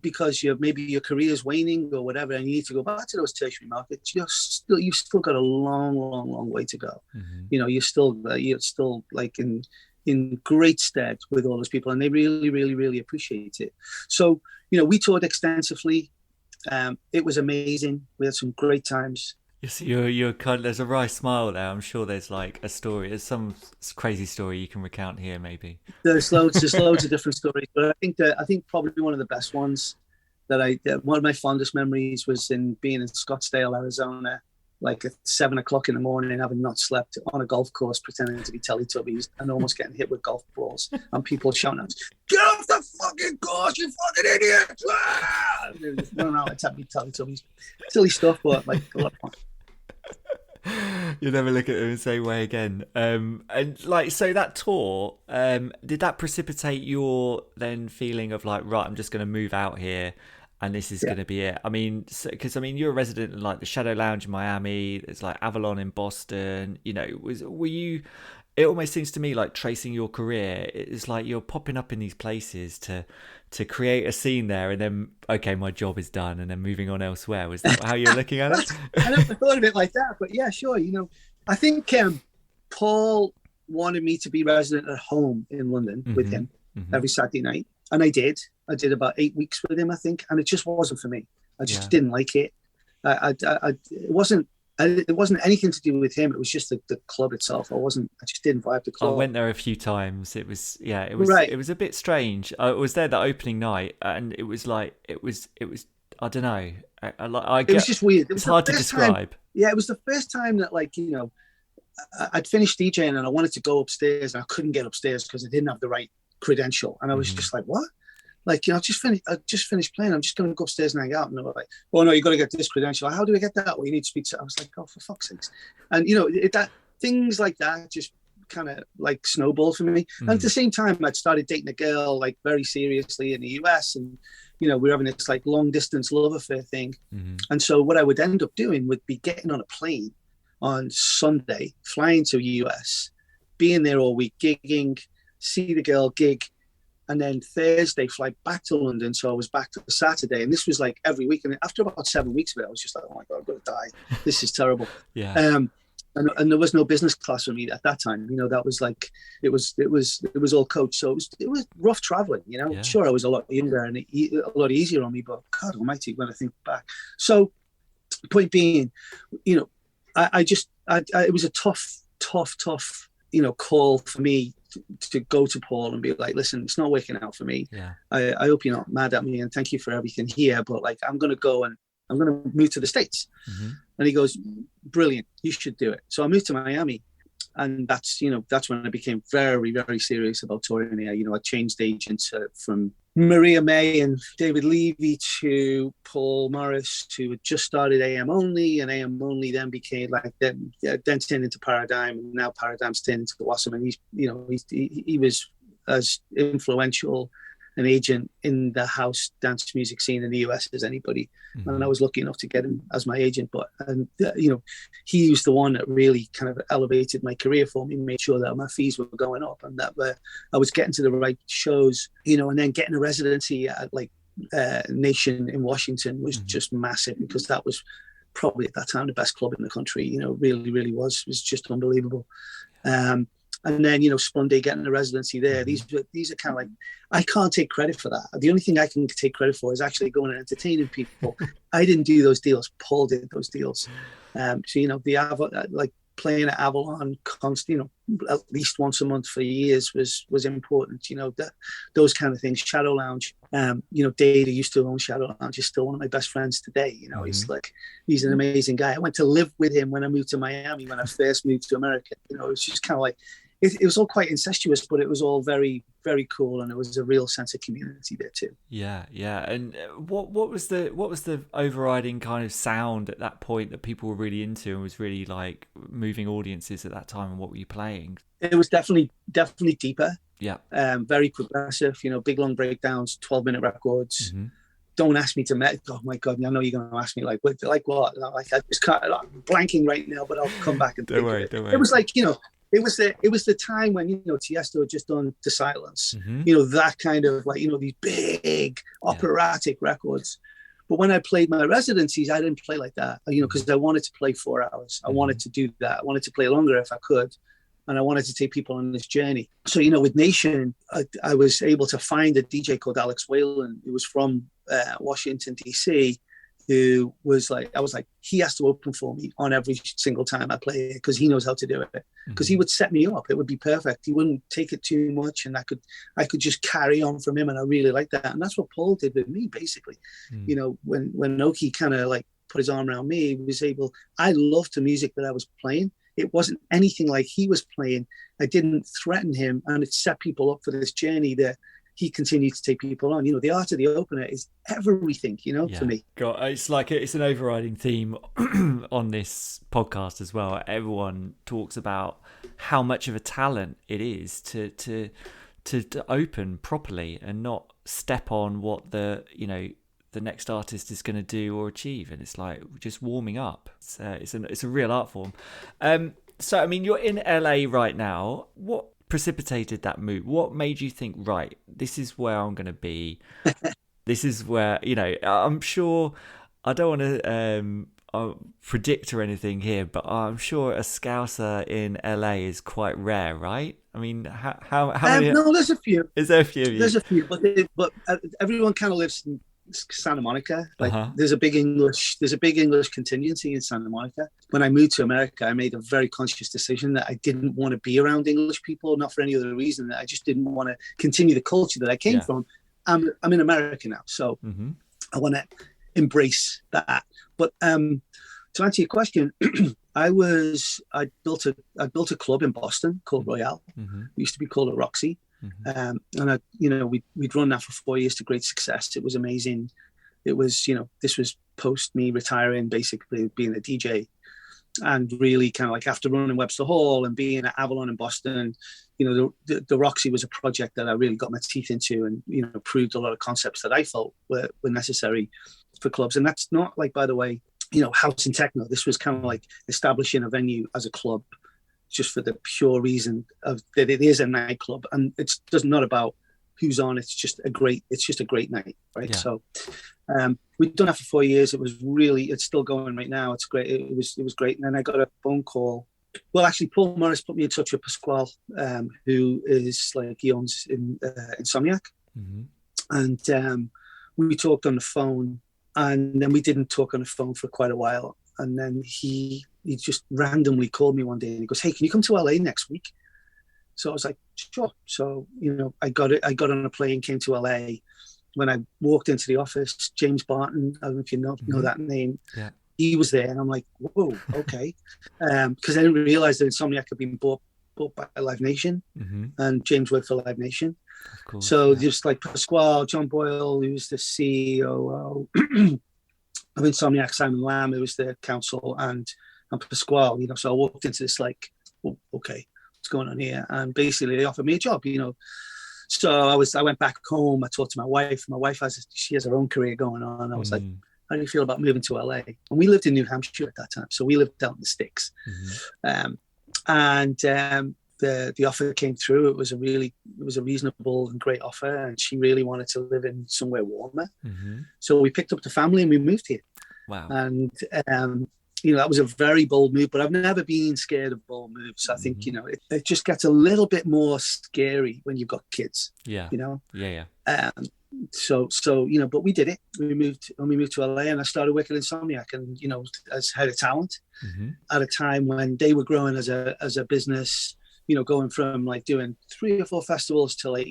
because maybe your career is waning or whatever, and you need to go back to those tertiary markets, you've still got a long way to go. You're still like in great stead with all those people, and they really appreciate it. So we toured extensively. It was amazing. We had some great times. You're kind of, there's a wry smile there. I'm sure there's like a story. There's some crazy story you can recount here, maybe. There's loads of different stories, but I think probably one of the best ones one of my fondest memories was in being in Scottsdale, Arizona, like at 7 o'clock in the morning, having not slept, on a golf course, pretending to be Teletubbies and almost getting hit with golf balls, and people shouting at us, "Get off the fucking course, you fucking idiot!" They were just running out and attacking Teletubbies. Silly stuff, but like a lot of fun. You'll never look at them the same way again. And like, so that tour, did that precipitate your then feeling of like, right, I'm just going to move out here and this is going to be it? I mean, because you're a resident in like the Shadow Lounge in Miami. There's like Avalon in Boston. Were you? It almost seems to me like tracing your career. It's like you're popping up in these places to create a scene there, and then okay, my job is done, and then moving on elsewhere. Was that how you're looking at it? I never thought of it like that, but yeah, sure. I think Paul wanted me to be resident at home in London with him every Saturday night, and I did. I did about 8 weeks with him, I think, and it just wasn't for me. I just didn't like it. It wasn't anything to do with him. It was just the club itself. I just didn't vibe the club. I went there a few times. It was right. It was a bit strange. I was there the opening night, and it was I don't know. It was just weird. It's hard to describe. It was the first time that I'd finished DJing and I wanted to go upstairs, and I couldn't get upstairs because I didn't have the right credential, and I was just like, what? I just finished playing. I'm just going to go upstairs and hang out. And they were like, "Oh no, you got to get this credential." How do I get that? Well, you need to speak to. I was like, "Oh, for fuck's sakes!" And that things like that just kind of like snowballed for me. And at the same time, I'd started dating a girl like very seriously in the US, and we were having this like long distance love affair thing. And so what I would end up doing would be getting on a plane on Sunday, flying to the US, being there all week, gigging, see the girl, gig. And then Thursday, fly back to London. So I was back to Saturday. And this was like every week. And after about 7 weeks of it, I was just like, oh my God, I'm going to die. This is terrible. And there was no business class for me at that time. That was like, it was all coach. So it was rough traveling, Sure, I was a lot younger and a lot easier on me, but God almighty, when I think back. So point being, it was a tough, call for me to go to Paul and be like, listen, it's not working out for me. I hope you're not mad at me, and thank you for everything here, but like, I'm going to go and I'm going to move to the States. And he goes, brilliant, you should do it. So I moved to Miami, and that's when I became very, very serious about touring here. I changed agents from Maria May and David Levy to Paul Morris, who had just started AM Only, and AM Only then became then turned into Paradigm, and now Paradigm's turned into Wasm. And he was as influential an agent in the house dance music scene in the US as anybody. And I was lucky enough to get him as my agent. But he was the one that really kind of elevated my career for me, made sure that my fees were going up and that I was getting to the right shows, and then getting a residency at Nation in Washington was just massive, because that was probably at that time the best club in the country. Really was just unbelievable. And then, Splunday getting a residency there. These are kind of like, I can't take credit for that. The only thing I can take credit for is actually going and entertaining people. I didn't do those deals. Paul did those deals. The playing at Avalon at least once a month for years was important. Those kind of things. Shadow Lounge. Dave, who used to own Shadow Lounge, is still one of my best friends today. He's an amazing guy. I went to live with him when I moved to Miami, when I first moved to America. It was just kind of like, it was all quite incestuous, but it was all very, very cool, and there was a real sense of community there too. Yeah. And what was the overriding kind of sound at that point that people were really into and was really like moving audiences at that time? And what were you playing? It was definitely deeper. Yeah. Very progressive. Big long breakdowns, 12-minute records. Don't ask me to oh my God, I know you're going to ask me like what? Like I just can't, I'm blanking right now, but I'll come back and don't worry. It was like, it was the time when, Tiesto had just done The Silence, that kind of like, these big operatic records. But when I played my residencies, I didn't play like that, because I wanted to play 4 hours. I wanted to do that. I wanted to play longer if I could. And I wanted to take people on this journey. So, with Nation, I was able to find a DJ called Alex Whalen, who was from Washington, D.C., who was like, I was like, he has to open for me on every single time I play it because he knows how to do it. Because he would set me up. It would be perfect. He wouldn't take it too much, and I could just carry on from him. And I really liked that. And that's what Paul did with me, basically. When Oki kind of like put his arm around me, he was able, I loved the music that I was playing. It wasn't anything like he was playing. I didn't threaten him, and it set people up for this journey that he continued to take people on. The art of the opener is everything, for me. God, it's an overriding theme on this podcast as well. Everyone talks about how much of a talent it is to open properly and not step on what the next artist is going to do or achieve, and it's like just warming up. It's a real art form. So I mean, you're in LA right now. What precipitated that move? What made you think, right, this is where I'm going to be? This is where, I'm sure, I don't want to predict or anything here, but I'm sure a Scouser in LA is quite rare, right? I mean, how many? No, there's a few. Is there a few of you? There's a few, but everyone kind of lives in Santa Monica. Like there's a big English contingency in Santa Monica. When I moved to America, I made a very conscious decision that I didn't want to be around English people, not for any other reason. That I just didn't want to continue the culture that I came from. I'm in America now, so I want to embrace that. But to answer your question, I built a club in Boston called Royale. It used to be called a Roxy. And we'd run that for 4 years to great success. It was amazing. It was, this was post me retiring, basically being a DJ, and really kind of like after running Webster Hall and being at Avalon in Boston, the Roxy was a project that I really got my teeth into and, proved a lot of concepts that I felt were necessary for clubs. And that's not like, by the way, house and techno. This was kind of like establishing a venue as a club, just for the pure reason of that it is a nightclub, and it's just not about who's on. It's just a great night, right? Yeah. So we've done that for 4 years. It's still going right now. It's great. It was great. And then I got a phone call. Well, actually, Paul Morris put me in touch with Pasquale, who is like, he owns Insomniac, and we talked on the phone, and then we didn't talk on the phone for quite a while, and then he just randomly called me one day and he goes, "Hey, can you come to LA next week?" So I was like, sure. So, I got on a plane, came to LA. When I walked into the office, James Barton, I don't know if you know that name. Yeah. He was there, and I'm like, whoa, okay. Because I didn't realize that Insomniac had been bought by Live Nation, and James worked for Live Nation. Of course, so just like Pasquale, John Boyle, who's the CEO of Insomniac, Simon Lamb, who was the counsel, and Pasquale, so I walked into this like, oh, okay, what's going on here? And basically they offered me a job, So I went back home. I talked to my wife. My wife has her own career going on. I was like, how do you feel about moving to LA? And we lived in New Hampshire at that time, so we lived out in the sticks. The offer came through. It was a reasonable and great offer, and she really wanted to live in somewhere warmer. So we picked up the family and we moved here. Wow! And that was a very bold move, but I've never been scared of bold moves. I think, it just gets a little bit more scary when you've got kids. Yeah. Yeah. So, but we did it. We moved to LA, and I started working in Insomniac, and, as head of talent at a time when they were growing as a business, going from like doing 3 or 4 festivals to like,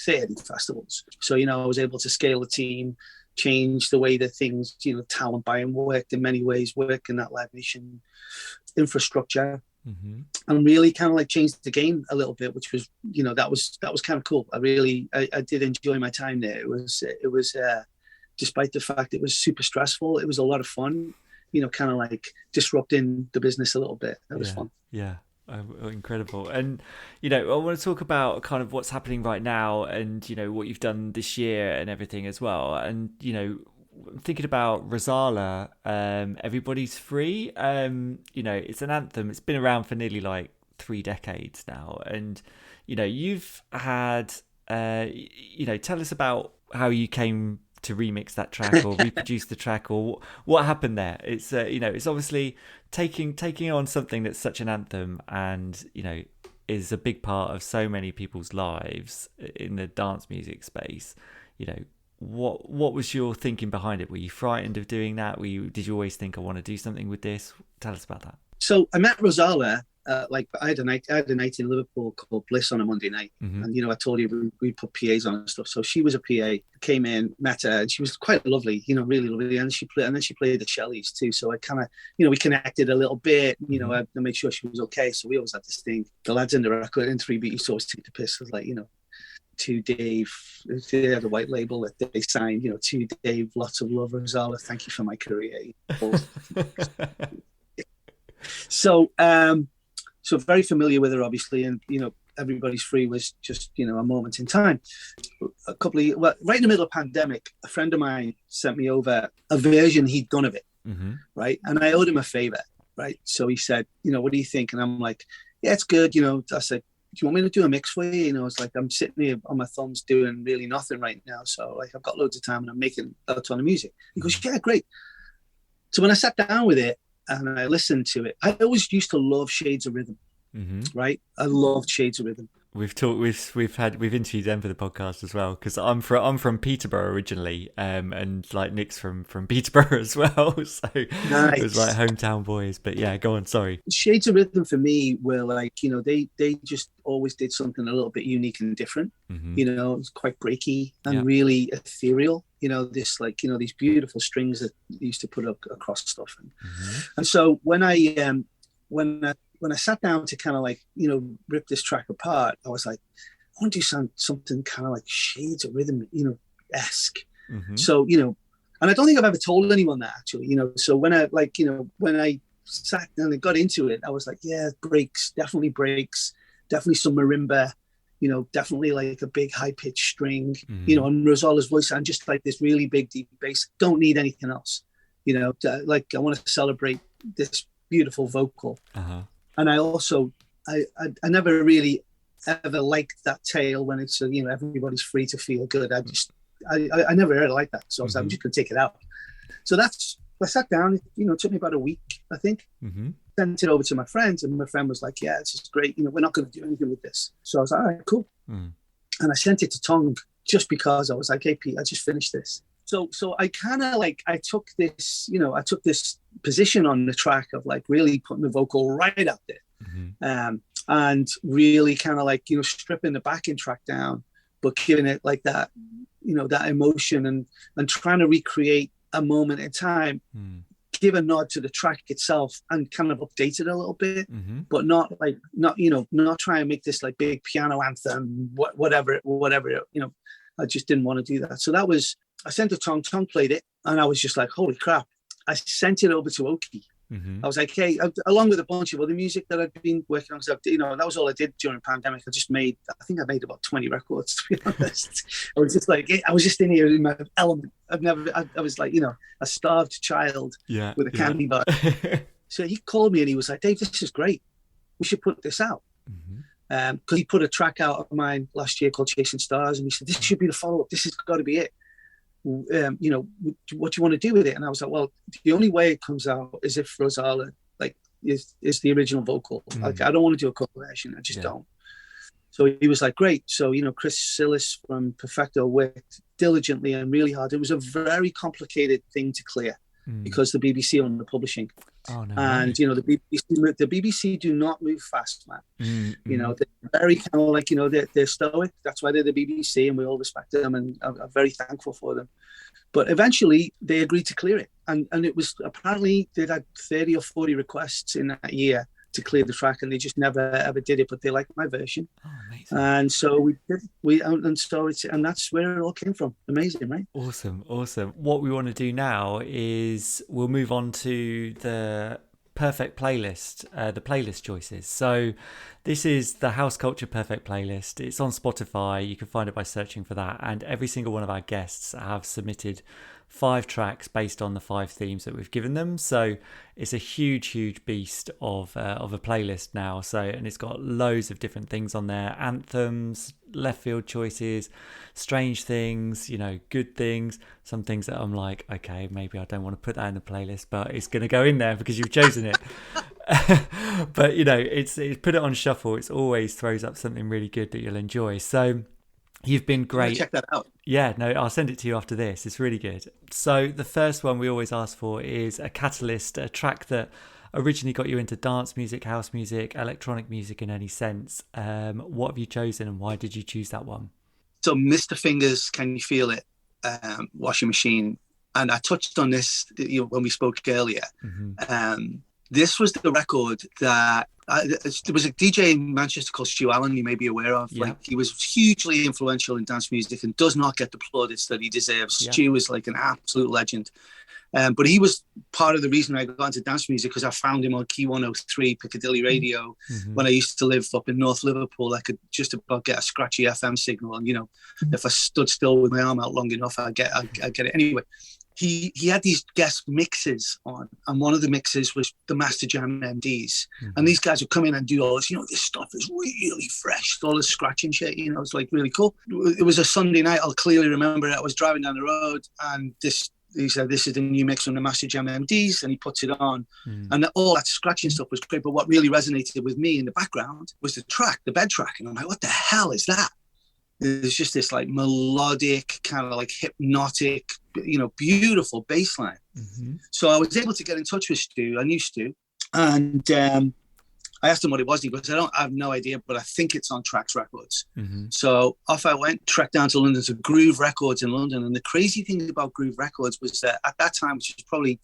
30 festivals. So, I was able to scale the team, change the way that things, talent buying worked in many ways, work in that Live Nation infrastructure, and really kind of like changed the game a little bit, which was, that was kind of cool. I did enjoy my time there. It was despite the fact it was super stressful, it was a lot of fun, kind of like disrupting the business a little bit. That was fun. Yeah. Incredible. And I want to talk about kind of what's happening right now, and what you've done this year and everything as well. And thinking about Rosala, Everybody's Free, it's an anthem. It's been around for nearly like 3 decades now, and you've had tell us about how you came to remix that track or reproduce the track, or what happened there. It's it's obviously taking on something that's such an anthem, and is a big part of so many people's lives in the dance music space. What was your thinking behind it? Were you frightened of doing that? Did you always think, I want to do something with this? Tell us about that. So I met Rosala. I had a night in Liverpool called Bliss on a Monday night, and I told you we put PAs on and stuff. So she was a PA, came in, met her, and she was quite lovely, really lovely. And then she played the Shelleys too. So I kind of, we connected a little bit. I made sure she was okay. So we always had this thing. The lads in the record in 3-beat used to always take the piss. It was like, to Dave, they had a white label that they signed. To Dave, lots of love, Rosala. Thank you for my career. So very familiar with her, obviously, and Everybody's Free was just a moment in time. Right in the middle of pandemic, a friend of mine sent me over a version he'd done of it, right? And I owed him a favor, right? So he said, what do you think? And I'm like, yeah, it's good. I said, do you want me to do a mix for you? It's like I'm sitting here on my thumbs doing really nothing right now, so like I've got loads of time and I'm making a ton of music. He goes, yeah, great. So when I sat down with it and I listened to it, I always used to love Shades of Rhythm, right? I loved Shades of Rhythm. We've interviewed them for the podcast as well, because I'm from Peterborough originally, and like Nick's from Peterborough as well, so nice. It was like hometown boys. But yeah, go on. Sorry. Shades of Rhythm for me were like they just always did something a little bit unique and different. It was quite breaky and really ethereal. This like these beautiful strings that they used to put up across stuff, and so when I sat down to kind of like, rip this track apart, I was like, I want to do something kind of like Shades of Rhythm, esque. So, and I don't think I've ever told anyone that actually, so when I sat down and got into it, I was like, yeah, definitely some marimba, definitely like a big high pitched string, and Rosala's voice, and just like this really big, deep bass. Don't need anything else, like I want to celebrate this beautiful vocal. And I also, I never really ever liked that tail when it's, everybody's free to feel good. I never really liked that. So I was like, I'm just going to take it out. So I sat down, it took me about a week, I think. Sent it over to my friends, and my friend was like, yeah, this is great. We're not going to do anything with this. So I was like, all right, cool. And I sent it to Tong just because I was like, hey, Pete, I just finished this. So I kind of like, I took this position on the track of like really putting the vocal right out there, and really kind of like, stripping the backing track down, but giving it like that, that emotion and trying to recreate a moment in time, give a nod to the track itself and kind of update it a little bit, but not try and make this like big piano anthem, whatever, I just didn't want to do that. So I sent it to Tom played it, and I was just like, holy crap. I sent it over to Oki. I was like, hey, along with a bunch of other music that I've been working on, because that was all I did during the pandemic. I think I made about 20 records, to be honest. I was just in here in my element. I was like, a starved child with a candy bar. So he called me and he was like, Dave, this is great. We should put this out. Because he put a track out of mine last year called Chasing Stars, and he said, this should be the follow-up. This has got to be it. What do you want to do with it? And I was like, well, the only way it comes out is if Rosala like is the original vocal. Like, I don't want to do a cover version. I just don't. So he was like, great. So Chris Sillis from Perfecto worked diligently and really hard. It was a very complicated thing to clear because the BBC owned the publishing. Oh, no, and the BBC do not move fast, man. They're very kind of like they're stoic. That's why they're the BBC, and we all respect them, and I'm very thankful for them. But eventually, they agreed to clear it, and it was apparently they had 30 or 40 requests in that year to clear the track, and they just never ever did it. But they liked my version, and so we did. And that's where it all came from. Amazing, right? Awesome. What we want to do now is we'll move on to the perfect playlist, the playlist choices. So this is the House Culture Perfect Playlist. It's on Spotify. You can find it by searching for that. And every single one of our guests have submitted 5 tracks based on the 5 themes that we've given them. So it's a huge beast of a playlist now. So, and it's got loads of different things on there: anthems, left field choices, strange things, good things, some things that I'm like, okay, maybe I don't want to put that in the playlist, but it's going to go in there because you've chosen it. But it's put it on shuffle. It always throws up something really good that you'll enjoy. So you've been great. Check that out. Yeah, no, I'll send it to you after this. It's really good. So the first one we always ask for is a catalyst, a track that originally got you into dance music, house music, electronic music in any sense. What have you chosen and why did you choose that one? So Mr. Fingers, Can You Feel It? Washing Machine. And I touched on this when we spoke earlier. Mm-hmm. This was the record that there was a DJ in Manchester called Stu Allen, you may be aware of. Yeah. He was hugely influential in dance music and does not get the plaudits that he deserves. Yeah. Stu is like an absolute legend. But he was part of the reason I got into dance music, because I found him on Key 103 Piccadilly Radio. Mm-hmm. When I used to live up in North Liverpool. I could just about get a scratchy FM signal, and if I stood still with my arm out long enough, I'd get it. Anyway, he had these guest mixes on, and one of the mixes was the Master Jam MDs. Mm-hmm. And these guys would come in and do all this, this stuff is really fresh, all this scratching shit, it's like really cool. It was a Sunday night, I'll clearly remember it. I was driving down the road, and he said, this is the new mix from the Master Jam MDs, and he puts it on. And all that scratching stuff was great, but what really resonated with me in the background was the bed track. And I'm like, what the hell is that? There's just this like melodic, kind of like hypnotic, beautiful bass line. Mm-hmm. So I was able to get in touch with Stu. I knew Stu, and I asked him what it was. He goes, I have no idea, but I think it's on Trax Records. Mm-hmm. So off I went, trekked down to London to Groove Records in London. And the crazy thing about Groove Records was that at that time, which was probably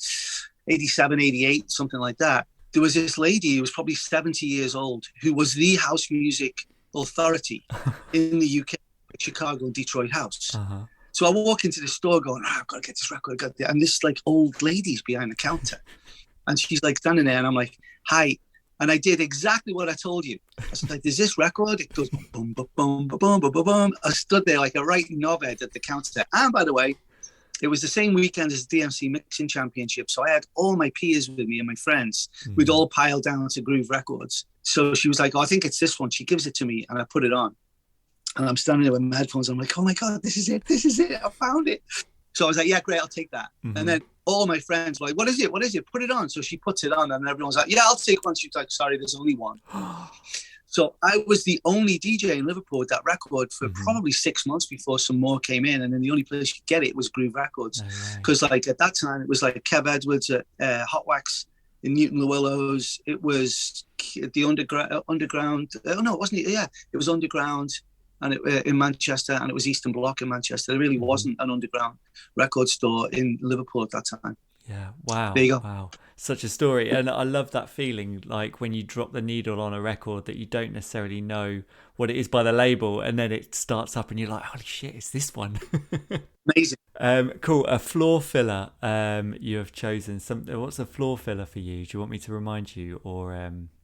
87, 88, something like that, there was this lady who was probably 70 years old who was the house music authority in the UK, Chicago and Detroit house. Uh-huh. So I walk into the store going, I've got to get this record. And this like old lady's behind the counter. And she's like standing there, and I'm like, hi. And I did exactly what I told you. I was like, there's this record. It goes boom, boom, boom, boom, boom, boom, boom. I stood there like a right knobhead at the counter. And by the way, it was the same weekend as the DMC Mixing Championship. So I had all my peers with me and my friends. Mm-hmm. We'd all piled down to Groove Records. So she was like, I think it's this one. She gives it to me, and I put it on. And I'm standing there with my headphones. I'm like, oh my God, this is it. I found it. So I was like, yeah, great, I'll take that. Mm-hmm. And then all my friends were like, what is it? Put it on. So she puts it on, and everyone's like, yeah, I'll take one. She's like, sorry, there's only one. So I was the only DJ in Liverpool with that record for probably 6 months before some more came in. And then the only place you could get it was Groove Records. Because like at that time, it was like Kev Edwards at Hot Wax in Newton Le Willows. It was the Underground. Oh, no, it wasn't. Yeah, it was Underground. And in Manchester, and it was Eastern Bloc in Manchester. There really wasn't an underground record store in Liverpool at that time. Yeah, wow. There you go. Wow. Such a story. And I love that feeling, like when you drop the needle on a record that you don't necessarily know what it is by the label, and then it starts up and you're like, holy shit, it's this one. Amazing. Cool. A floor filler you have chosen. What's a floor filler for you? Do you want me to remind you? Or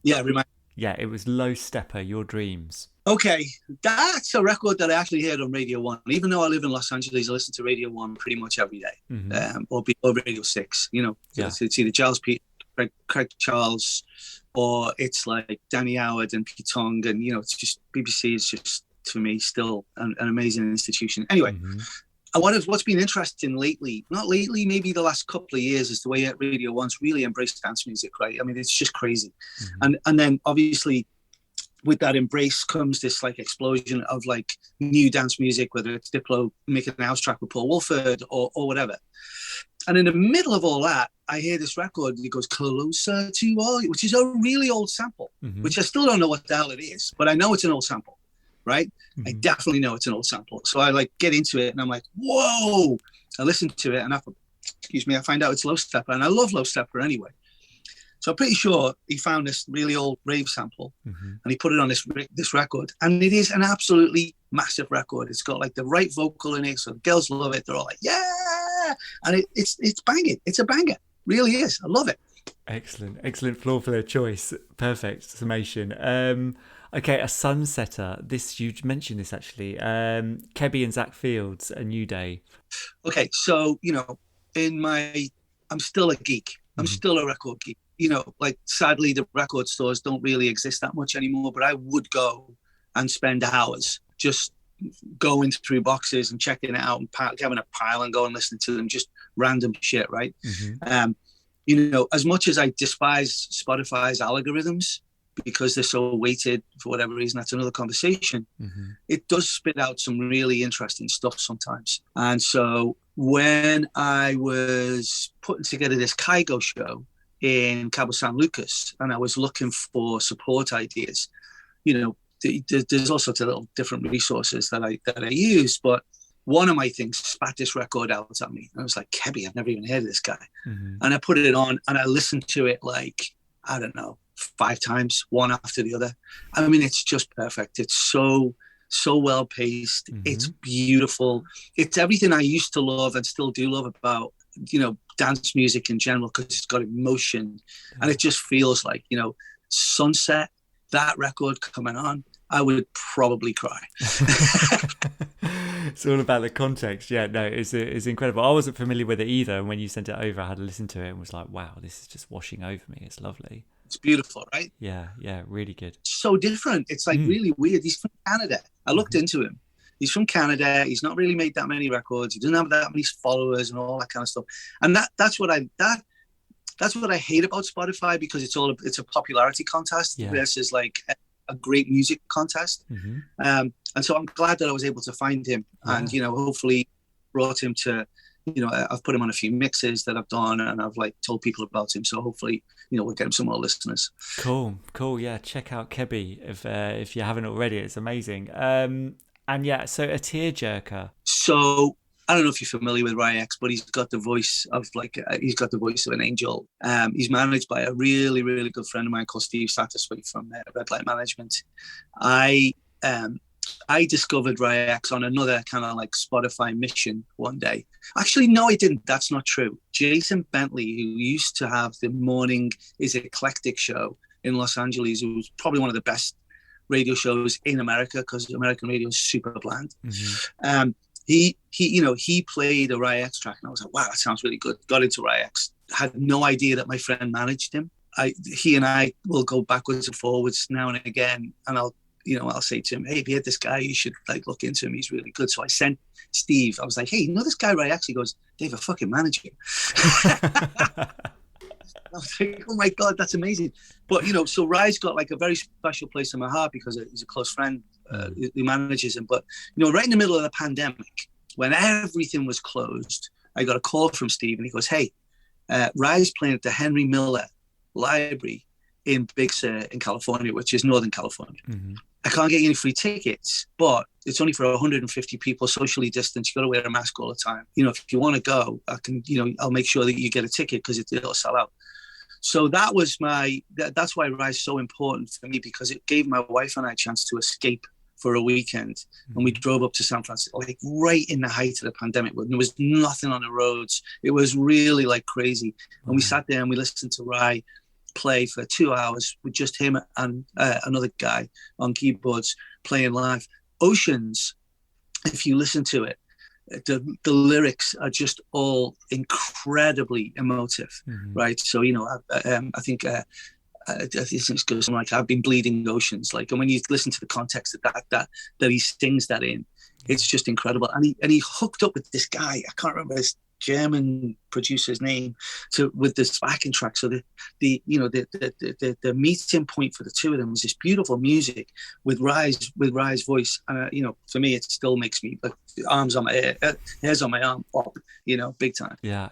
Yeah, remind. Yeah, it was Low Stepper, Your Dreams. Okay, that's a record that I actually heard on Radio 1. Even though I live in Los Angeles, I listen to Radio 1 pretty much every day, or Radio 6, It's either Giles Pete, Craig Charles, or it's like Danny Howard and Pete Tong, and, it's just, BBC is just, for me, still an amazing institution. Anyway, what's been interesting lately, maybe the last couple of years, is the way Radio 1's really embraced dance music, right? I mean, it's just crazy. And then obviously, with that embrace comes this like explosion of like new dance music, whether it's Diplo making a house track with Paul Wolford or whatever. And in the middle of all that, I hear this record that goes Closer to All, which is a really old sample, which I still don't know what the hell it is, but I know it's an old sample, right? I definitely know it's an old sample. So I like get into it and I'm like, whoa, I listen to it and I find out it's Low Stepper, and I love Low Stepper anyway. So I'm pretty sure he found this really old rave sample and he put it on this record. And it is an absolutely massive record. It's got like the right vocal in it. So the girls love it. They're all like, yeah. And it's banging. It's a banger. Really is. I love it. Excellent floor filler choice. Perfect summation. Okay, a sunsetter. You mentioned this actually. Kebby and Zach Fields, A New Day. Okay, so, I'm still a geek. I'm still a record geek. Like sadly the record stores don't really exist that much anymore, but I would go and spend hours just going through boxes and checking it out and having a pile and going listening to them, just random shit, right? As much as I despise Spotify's algorithms because they're so weighted for whatever reason, that's another conversation. It does spit out some really interesting stuff sometimes. And so when I was putting together this Kygo show in Cabo San Lucas and I was looking for support ideas, there's all sorts of little different resources that I use, but one of my things spat this record out at me. I was like, Kebby, I've never even heard of this guy. And I put it on and I listened to it like, I don't know, 5 times, one after the other. I mean, it's just perfect. It's so well paced. It's beautiful. It's everything I used to love and still do love about, dance music in general, because it's got emotion and it just feels like, sunset, that record coming on, I would probably cry. It's all about the context. Yeah, no, it's incredible. I wasn't familiar with it either. And when you sent it over, I had to listen to it and was like, wow, this is just washing over me. It's lovely. It's beautiful, right? Yeah, really good. So different. It's like really weird. He's from Canada. I looked into him. He's from Canada. He's not really made that many records. He doesn't have that many followers and all that kind of stuff. And that's what I hate about Spotify, because it's a popularity contest versus like a great music contest. And so I'm glad that I was able to find him and, hopefully brought him to, I've put him on a few mixes that I've done and I've like told people about him. So hopefully, we'll get him some more listeners. Cool. Yeah. Check out Kebby if you haven't already. It's amazing. And yeah, so a tearjerker. So I don't know if you're familiar with Ryex, but he's got the voice of an angel. He's managed by a really, really good friend of mine called Steve Satterthwaite from Red Light Management. I discovered Ryex on another kind of like Spotify mission one day. Actually, no, I didn't. That's not true. Jason Bentley, who used to have the morning is eclectic show in Los Angeles, who was probably one of the best radio shows in America, because American radio is super bland. He played a Ryex track and I was like, wow, that sounds really good. Got into Ryex. Had no idea that my friend managed him. He and I will go backwards and forwards now and again, and I'll say to him, hey, if you had this guy, you should like look into him. He's really good. So I sent Steve, I was like, hey, this guy Ryex? He goes, Dave, I fucking manage him. I was like, oh my God, that's amazing. But, so Rye's got like a very special place in my heart because he's a close friend who manages him. But, right in the middle of the pandemic, when everything was closed, I got a call from Steve and he goes, hey, Rye's playing at the Henry Miller Library in Big Sur in California, which is Northern California. I can't get you any free tickets, but it's only for 150 people, socially distanced. You got to wear a mask all the time. If you want to go, I can, I'll make sure that you get a ticket because it'll sell out. So that was that's why Rye's so important for me, because it gave my wife and I a chance to escape for a weekend. And we drove up to San Francisco, like right in the height of the pandemic, when there was nothing on the roads. It was really like crazy. And we sat there and we listened to Rye play for 2 hours with just him and another guy on keyboards playing live. Oceans, if you listen to it, the lyrics are just all incredibly emotive, right? So I think it goes something like, I've been bleeding oceans, like, and when you listen to the context of that he sings that in, it's just incredible. And he hooked up with this guy, I can't remember his German producer's name, with this backing track. So the meeting point for the two of them was this beautiful music with Rye's voice. And for me, it still makes me like arms on my hairs on my arm up, big time. Yeah.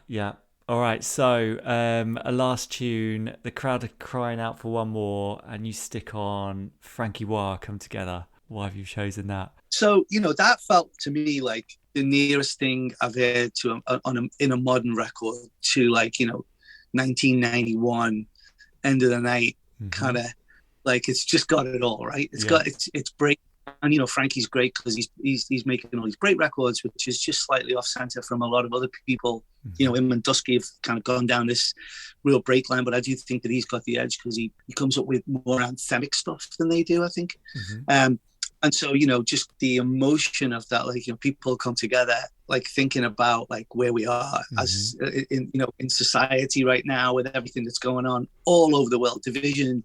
All right. So a last tune. The crowd are crying out for one more, and you stick on Frankie Wah, Come Together. Why have you chosen that? So that felt to me like the nearest thing I've heard to in a modern record to 1991 End of the Night, kind of like, it's just got it all, right? It's break, and Frankie's great because he's making all these great records, which is just slightly off center from a lot of other people. Him and Dusky have kind of gone down this real break line, but I do think that he's got the edge because he comes up with more anthemic stuff than they do, I think. And so, just the emotion of that, people come together, like thinking about like where we are as in society right now, with everything that's going on all over the world, division,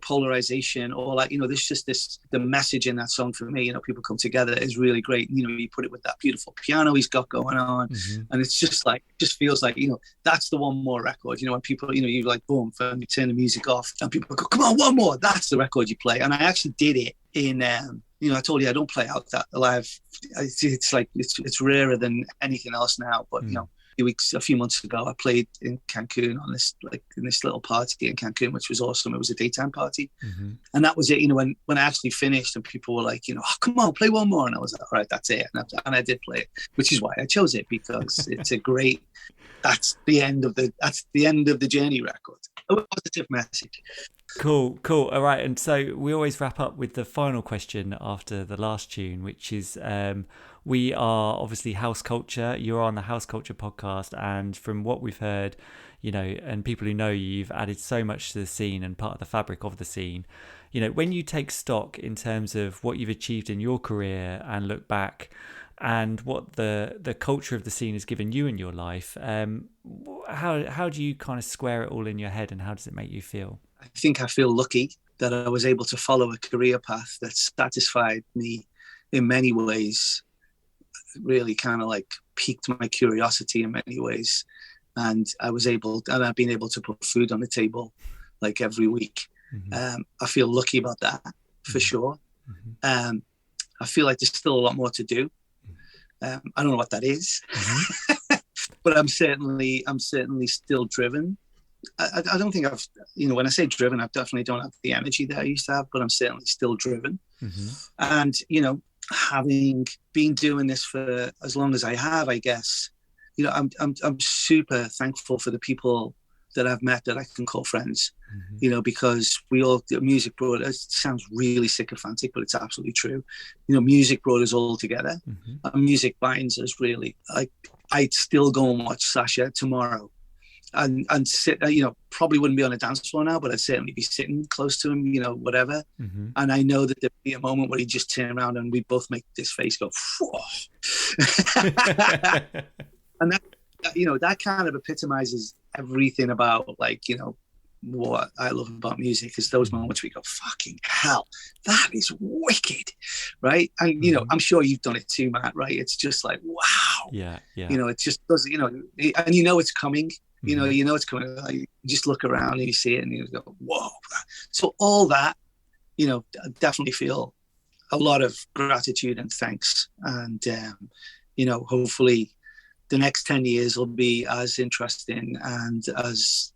polarization, all that, there's just the message in that song for me, people come together is really great. You put it with that beautiful piano he's got going on, and it's just like, just feels like, that's the one more record, when people, you like, boom, you turn the music off and people go, come on, one more, that's the record you play. And I actually did it in I told you I don't play out that live. It's like it's rarer than anything else now. But a few months ago, I played in Cancun on in this little party in Cancun, which was awesome. It was a daytime party, and that was it. When I actually finished, and people were like, oh, come on, play one more, and I was like, all right, that's it. And I did play it, which is why I chose it, because it's a great. That's the end of the journey record. A positive message. Cool. All right. And so we always wrap up with the final question after the last tune, which is, we are obviously House Culture. You're on the House Culture podcast. And from what we've heard, and people who know you've added so much to the scene and part of the fabric of the scene. When you take stock in terms of what you've achieved in your career and look back and what the culture of the scene has given you in your life, how do you kind of square it all in your head, and how does it make you feel? I think I feel lucky that I was able to follow a career path that satisfied me in many ways, really kind of like piqued my curiosity in many ways. And I've been able to put food on the table like every week. I feel lucky about that for sure. I feel like there's still a lot more to do. I don't know what that is, but I'm certainly still driven. I don't think I've, when I say driven, I definitely don't have the energy that I used to have, but I'm certainly still driven. And, having been doing this for as long as I have, I guess, I'm super thankful for the people that I've met that I can call friends, because music brought us, it sounds really sycophantic, but it's absolutely true. Music brought us all together. And music binds us really. I'd still go and watch Sasha tomorrow and sit, probably wouldn't be on a dance floor now, but I'd certainly be sitting close to him, whatever. And I know that there'd be a moment where he'd just turn around and we both make this face go, and that kind of epitomizes everything about what I love about music, is those moments we go, fucking hell, that is wicked, right? And I'm sure you've done it too, Matt, right? It's just like, wow. Yeah. It just does, and it's coming. It's coming. Like, you just look around and you see it and you go, whoa. So all that, I definitely feel a lot of gratitude and thanks. And, hopefully the next 10 years will be as interesting and as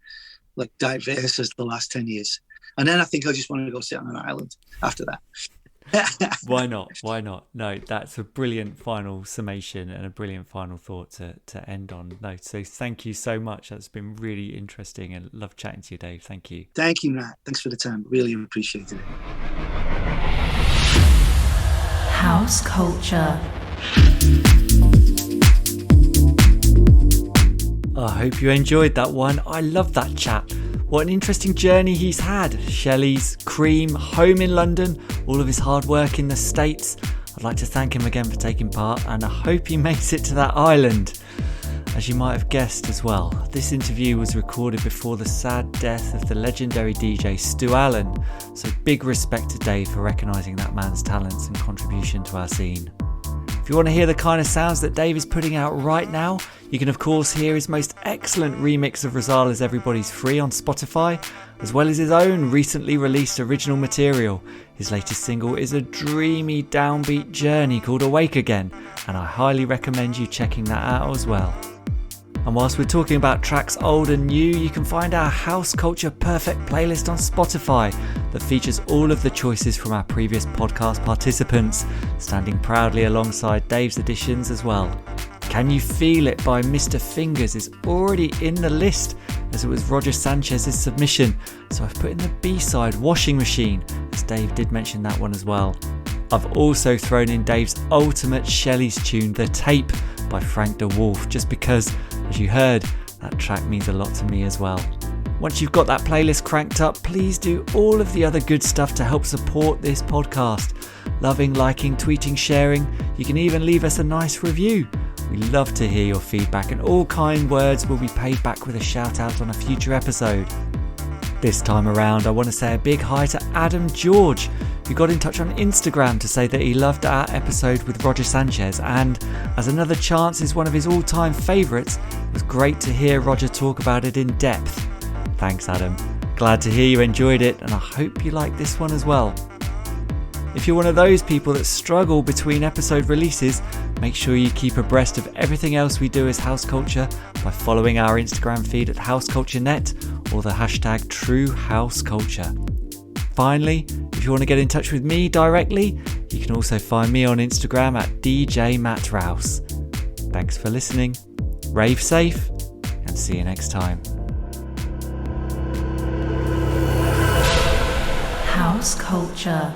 diverse as the last 10 years. And then I think I just want to go sit on an island after that. Why not? No, that's a brilliant final summation and a brilliant final thought to end on. No, so thank you so much. That's been really interesting, and love chatting to you, Dave. Thank you. Thank you, Matt. Thanks for the time. Really appreciate it. House Culture. I hope you enjoyed that one. I love that chat. What an interesting journey he's had. Shelleys, Cream, home in London, all of his hard work in the States. I'd like to thank him again for taking part, and I hope he makes it to that island. As you might have guessed as well, this interview was recorded before the sad death of the legendary DJ Stu Allen, so big respect to Dave for recognising that man's talents and contribution to our scene. If you want to hear the kind of sounds that Dave is putting out right now, you can of course hear his most excellent remix of Rosala's Everybody's Free on Spotify, as well as his own recently released original material. His latest single is a dreamy downbeat journey called Awake Again, and I highly recommend you checking that out as well. And whilst we're talking about tracks old and new, you can find our House Culture Perfect playlist on Spotify that features all of the choices from our previous podcast participants, standing proudly alongside Dave's additions as well. Can You Feel It by Mr. Fingers is already in the list, as it was Roger Sanchez's submission, so I've put in the B-side Washing Machine, as Dave did mention that one as well. I've also thrown in Dave's ultimate Shelleys tune, The Tape by Frank de Wolf, just because, as you heard, that track means a lot to me as well. Once you've got that playlist cranked up, please do all of the other good stuff to help support this podcast. Loving, liking, tweeting, sharing. You can even leave us a nice review. We love to hear your feedback, and all kind words will be paid back with a shout out on a future episode. This time around, I want to say a big hi to Adam George, who got in touch on Instagram to say that he loved our episode with Roger Sanchez, and as Another Chance is one of his all-time favourites, it was great to hear Roger talk about it in depth. Thanks, Adam. Glad to hear you enjoyed it, and I hope you like this one as well. If you're one of those people that struggle between episode releases, make sure you keep abreast of everything else we do as House Culture by following our Instagram feed at HouseCultureNet or the hashtag #TrueHouseCulture. Finally, if you want to get in touch with me directly, you can also find me on Instagram at DJ Matt Rouse. Thanks for listening, rave safe, and see you next time. House Culture.